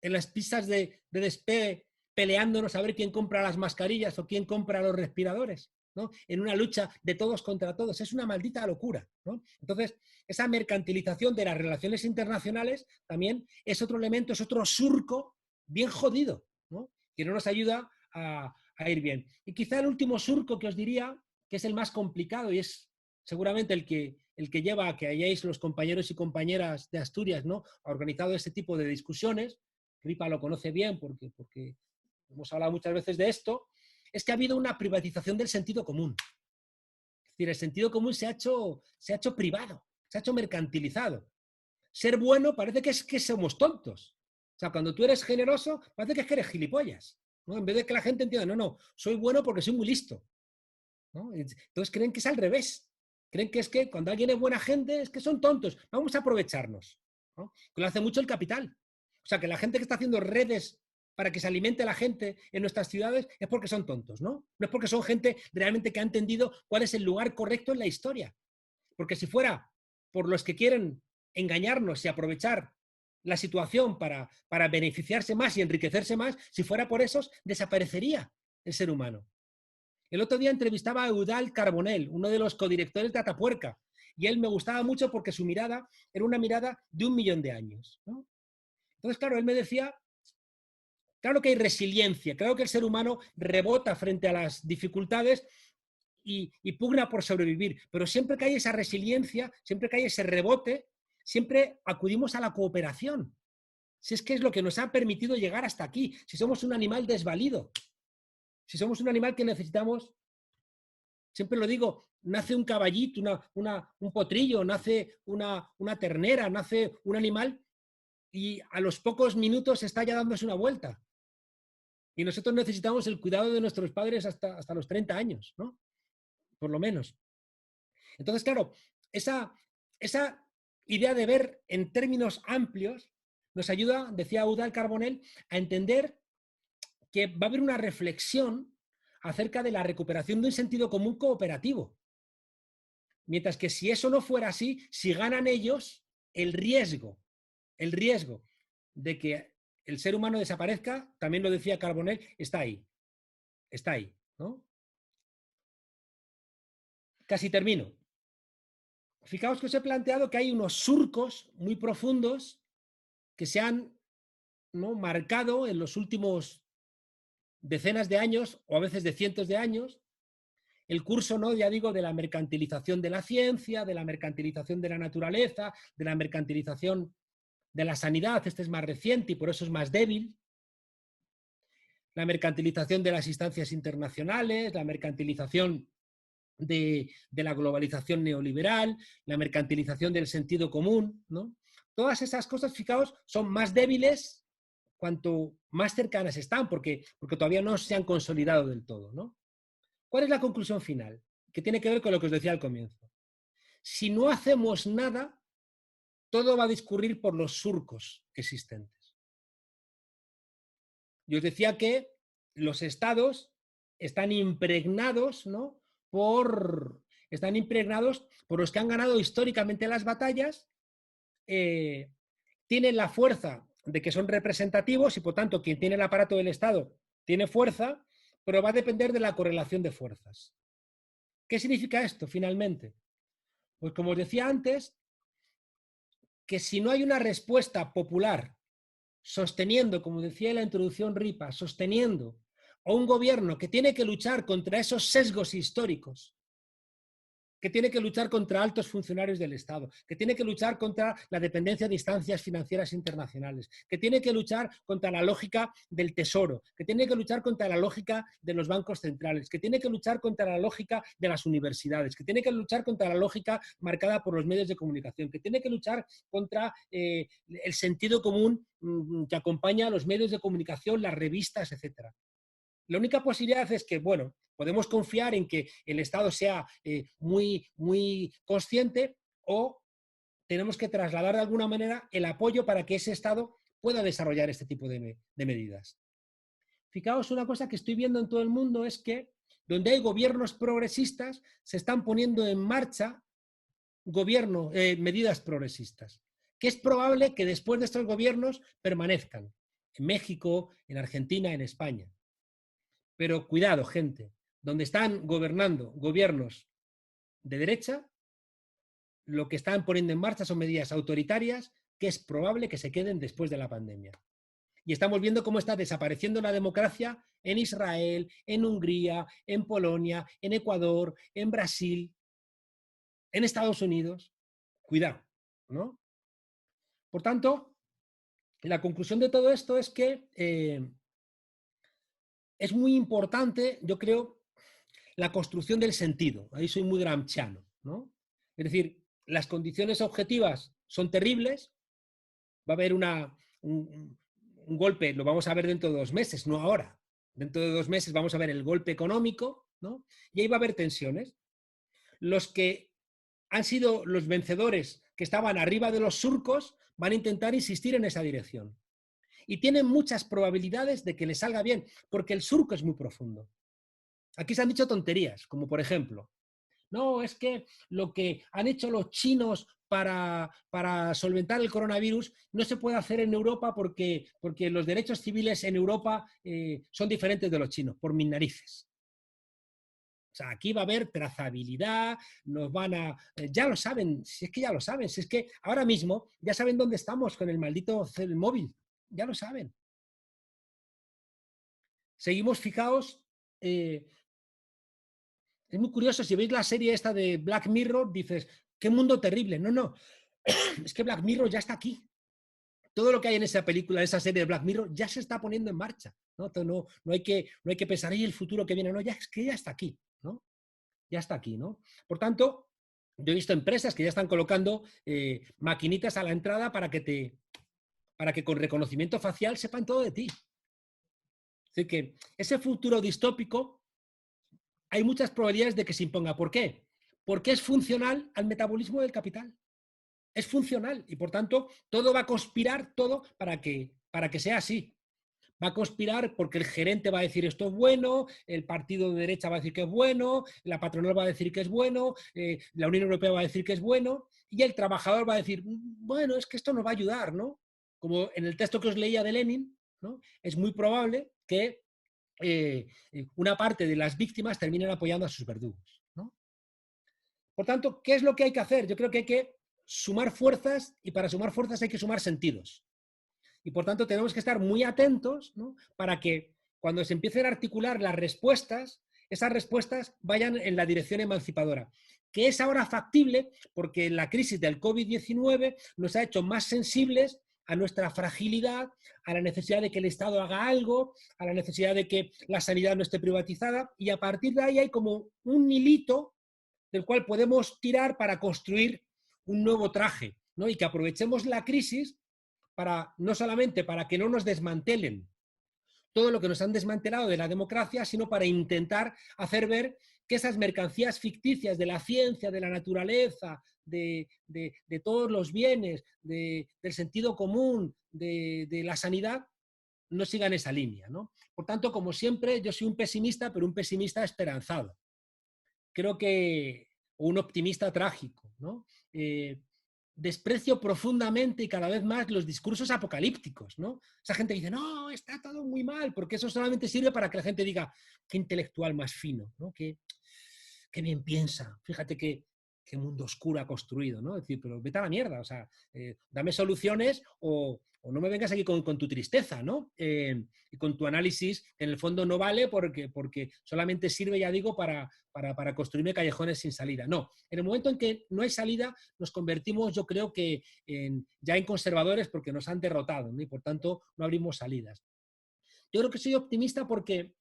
en las pistas de despegue, peleándonos a ver quién compra las mascarillas o quién compra los respiradores, ¿no? En una lucha de todos contra todos? Es una maldita locura, ¿no? Entonces, esa mercantilización de las relaciones internacionales también es otro elemento, es otro surco bien jodido, ¿no? Que no nos ayuda a ir bien. Y quizá el último surco que os diría, que es el más complicado y es seguramente el que lleva a que hayáis los compañeros y compañeras de Asturias, ¿no?, ha organizado este tipo de discusiones. Ripa lo conoce bien porque hemos hablado muchas veces de esto, es que ha habido una privatización del sentido común. Es decir, el sentido común se ha hecho privado, se ha hecho mercantilizado. Ser bueno parece que es que somos tontos. O sea, cuando tú eres generoso, parece que es que eres gilipollas, ¿no? En vez de que la gente entienda, no, soy bueno porque soy muy listo, ¿no? Entonces creen que es al revés. Creen que es que cuando alguien es buena gente es que son tontos. Vamos a aprovecharnos, ¿no? Que lo hace mucho el capital. O sea, que la gente que está haciendo redes para que se alimente la gente en nuestras ciudades es porque son tontos, ¿no? No es porque son gente realmente que ha entendido cuál es el lugar correcto en la historia. Porque si fuera por los que quieren engañarnos y aprovechar la situación para beneficiarse más y enriquecerse más, si fuera por esos, desaparecería el ser humano. El otro día entrevistaba a Eudald Carbonell, uno de los codirectores de Atapuerca, y él me gustaba mucho porque su mirada era una mirada de 1.000.000 de años, ¿no? Entonces, claro, él me decía, claro que hay resiliencia, claro que el ser humano rebota frente a las dificultades y pugna por sobrevivir, pero siempre que hay esa resiliencia, siempre que hay ese rebote, siempre acudimos a la cooperación. Si es que es lo que nos ha permitido llegar hasta aquí, si somos un animal desvalido, si somos un animal que necesitamos, siempre lo digo, nace un caballito, un potrillo, nace una ternera, nace un animal y a los pocos minutos está ya dándose una vuelta. Y nosotros necesitamos el cuidado de nuestros padres hasta los 30 años, ¿no? Por lo menos. Entonces, claro, esa idea de ver en términos amplios nos ayuda, decía Eudald Carbonell, a entender que va a haber una reflexión acerca de la recuperación de un sentido común cooperativo. Mientras que si eso no fuera así, si ganan ellos, el riesgo de que el ser humano desaparezca, también lo decía Carbonell, está ahí, ¿no? Casi termino. Fijaos que os he planteado que hay unos surcos muy profundos que se han, ¿no?, marcado en los últimos decenas de años o a veces de cientos de años. El curso, ¿no?, ya digo, de la mercantilización de la ciencia, de la mercantilización de la naturaleza, de la mercantilización de la sanidad, este es más reciente y por eso es más débil. La mercantilización de las instancias internacionales, la mercantilización de la globalización neoliberal, la mercantilización del sentido común, ¿no? Todas esas cosas, fijaos, son más débiles cuanto más cercanas están, porque todavía no se han consolidado del todo, ¿no? ¿Cuál es la conclusión final? Que tiene que ver con lo que os decía al comienzo. Si no hacemos nada, todo va a discurrir por los surcos existentes. Yo os decía que los estados están impregnados, ¿no?, están impregnados por los que han ganado históricamente las batallas, tienen la fuerza de que son representativos y por tanto quien tiene el aparato del Estado tiene fuerza, pero va a depender de la correlación de fuerzas. ¿Qué significa esto finalmente? Pues como os decía antes, que si no hay una respuesta popular sosteniendo, como decía en la introducción Ripa, sosteniendo a un gobierno que tiene que luchar contra esos sesgos históricos que tiene que luchar contra altos funcionarios del Estado, que tiene que luchar contra la dependencia de instancias financieras internacionales, que tiene que luchar contra la lógica del tesoro, que tiene que luchar contra la lógica de los bancos centrales, que tiene que luchar contra la lógica de las universidades, que tiene que luchar contra la lógica marcada por los medios de comunicación, que tiene que luchar contra el sentido común que acompaña a los medios de comunicación, las revistas, etc. La única posibilidad es que, bueno, podemos confiar en que el Estado sea muy consciente, o tenemos que trasladar de alguna manera el apoyo para que ese Estado pueda desarrollar este tipo de medidas. Fijaos, una cosa que estoy viendo en todo el mundo es que donde hay gobiernos progresistas se están poniendo en marcha medidas progresistas, que es probable que después de estos gobiernos permanezcan en México, en Argentina, en España. Pero cuidado, gente, donde están gobernando gobiernos de derecha, lo que están poniendo en marcha son medidas autoritarias que es probable que se queden después de la pandemia. Y estamos viendo cómo está desapareciendo la democracia en Israel, en Hungría, en Polonia, en Ecuador, en Brasil, en Estados Unidos. Cuidado, ¿no? Por tanto, la conclusión de todo esto es que es muy importante, yo creo, la construcción del sentido. Ahí soy muy gramsciano, ¿no? Es decir, las condiciones objetivas son terribles, va a haber un golpe, lo vamos a ver dentro de 2 meses, no ahora. Dentro de 2 meses vamos a ver el golpe económico, ¿no? Y ahí va a haber tensiones. Los que han sido los vencedores, que estaban arriba de los surcos, van a intentar insistir en esa dirección. Y tienen muchas probabilidades de que les salga bien, porque el surco es muy profundo. Aquí se han dicho tonterías, como por ejemplo, no, es que lo que han hecho los chinos para solventar el coronavirus no se puede hacer en Europa porque los derechos civiles en Europa son diferentes de los chinos, por mis narices. O sea, aquí va a haber trazabilidad, nos van a... ya lo saben, si es que ya lo saben, si es que ahora mismo ya saben dónde estamos con el maldito móvil, ya lo saben. Seguimos, fijaos, es muy curioso, si veis la serie esta de Black Mirror, dices, qué mundo terrible. No, no, es que Black Mirror ya está aquí. Todo lo que hay en esa película, en esa serie de Black Mirror, ya se está poniendo en marcha. No, no hay que pensar, ¿y el futuro que viene? No, ya es que ya está aquí, ¿no? Ya está aquí, ¿no? Por tanto, yo he visto empresas que ya están colocando maquinitas a la entrada para que con reconocimiento facial sepan todo de ti. Así que ese futuro distópico hay muchas probabilidades de que se imponga. ¿Por qué? Porque es funcional al metabolismo del capital. Es funcional y, por tanto, todo va a conspirar, todo para que sea así. Va a conspirar porque el gerente va a decir esto es bueno, el partido de derecha va a decir que es bueno, la patronal va a decir que es bueno, la Unión Europea va a decir que es bueno, y el trabajador va a decir, bueno, es que esto nos va a ayudar, ¿no? Como en el texto que os leía de Lenin, ¿no? Es muy probable que una parte de las víctimas terminen apoyando a sus verdugos, ¿no? Por tanto, ¿qué es lo que hay que hacer? Yo creo que hay que sumar fuerzas, y para sumar fuerzas hay que sumar sentidos. Y por tanto tenemos que estar muy atentos, ¿no? Para que cuando se empiecen a articular las respuestas, esas respuestas vayan en la dirección emancipadora, que es ahora factible porque la crisis del COVID-19 nos ha hecho más sensibles a nuestra fragilidad, a la necesidad de que el Estado haga algo, a la necesidad de que la sanidad no esté privatizada, y a partir de ahí hay como un hilito del cual podemos tirar para construir un nuevo traje, ¿no? Y que aprovechemos la crisis no solamente para que no nos desmantelen todo lo que nos han desmantelado de la democracia, sino para intentar hacer ver que esas mercancías ficticias de la ciencia, de la naturaleza, de todos los bienes, del sentido común, de la sanidad, no sigan esa línea, ¿no? Por tanto, como siempre, yo soy un pesimista, pero un pesimista esperanzado. Creo que un optimista trágico, ¿no? Desprecio profundamente y cada vez más los discursos apocalípticos, ¿no? Esa gente dice, no, está todo muy mal, porque eso solamente sirve para que la gente diga, qué intelectual más fino, ¿no? Qué bien piensa. Fíjate que qué mundo oscuro ha construido, ¿no? Es decir, pero vete a la mierda, o sea, dame soluciones o no me vengas aquí con tu tristeza, ¿no? Y con tu análisis, que en el fondo no vale porque solamente sirve, ya digo, para construirme callejones sin salida. No, en el momento en que no hay salida, nos convertimos, yo creo que ya en conservadores porque nos han derrotado, ¿no? Y por tanto no abrimos salidas. Yo creo que soy optimista porque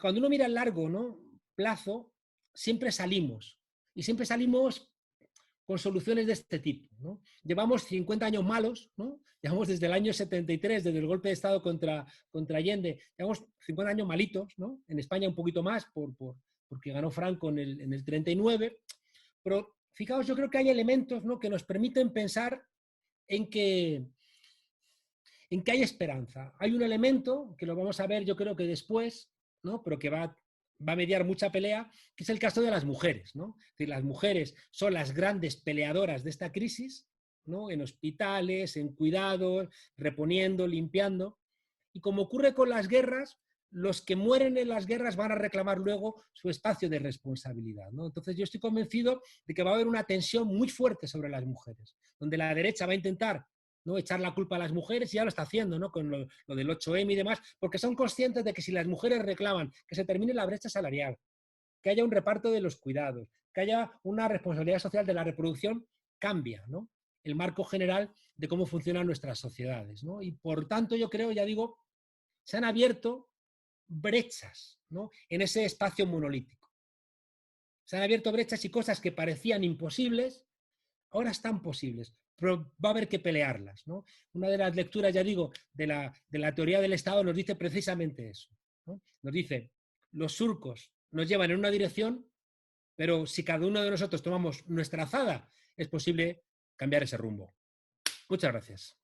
cuando uno mira el largo, ¿no?, plazo, siempre salimos. Y siempre salimos con soluciones de este tipo, ¿no? Llevamos 50 años malos, ¿no? Llevamos desde el año 73, desde el golpe de Estado contra Allende, llevamos 50 años malitos, ¿no? En España un poquito más, porque ganó Franco en el 39. Pero fijaos, yo creo que hay elementos, ¿no?, que nos permiten pensar en que hay esperanza. Hay un elemento que lo vamos a ver, yo creo que después, ¿no?, pero que va a mediar mucha pelea, que es el caso de las mujeres, ¿no? Es decir, las mujeres son las grandes peleadoras de esta crisis, ¿no?, en hospitales, en cuidados, reponiendo, limpiando. Y como ocurre con las guerras, los que mueren en las guerras van a reclamar luego su espacio de responsabilidad, ¿no? Entonces yo estoy convencido de que va a haber una tensión muy fuerte sobre las mujeres, donde la derecha va a intentar, ¿no?, echar la culpa a las mujeres, y ya lo está haciendo, ¿no?, con lo del 8M y demás, porque son conscientes de que si las mujeres reclaman que se termine la brecha salarial, que haya un reparto de los cuidados, que haya una responsabilidad social de la reproducción, cambia, ¿no?, el marco general de cómo funcionan nuestras sociedades, ¿no? Y por tanto yo creo, ya digo, se han abierto brechas, ¿no?, en ese espacio monolítico. Se han abierto brechas y cosas que parecían imposibles, ahora están posibles, pero va a haber que pelearlas, ¿no? Una de las lecturas, ya digo, de la teoría del Estado nos dice precisamente eso, ¿no? Nos dice, los surcos nos llevan en una dirección, pero si cada uno de nosotros tomamos nuestra azada, es posible cambiar ese rumbo. Muchas gracias.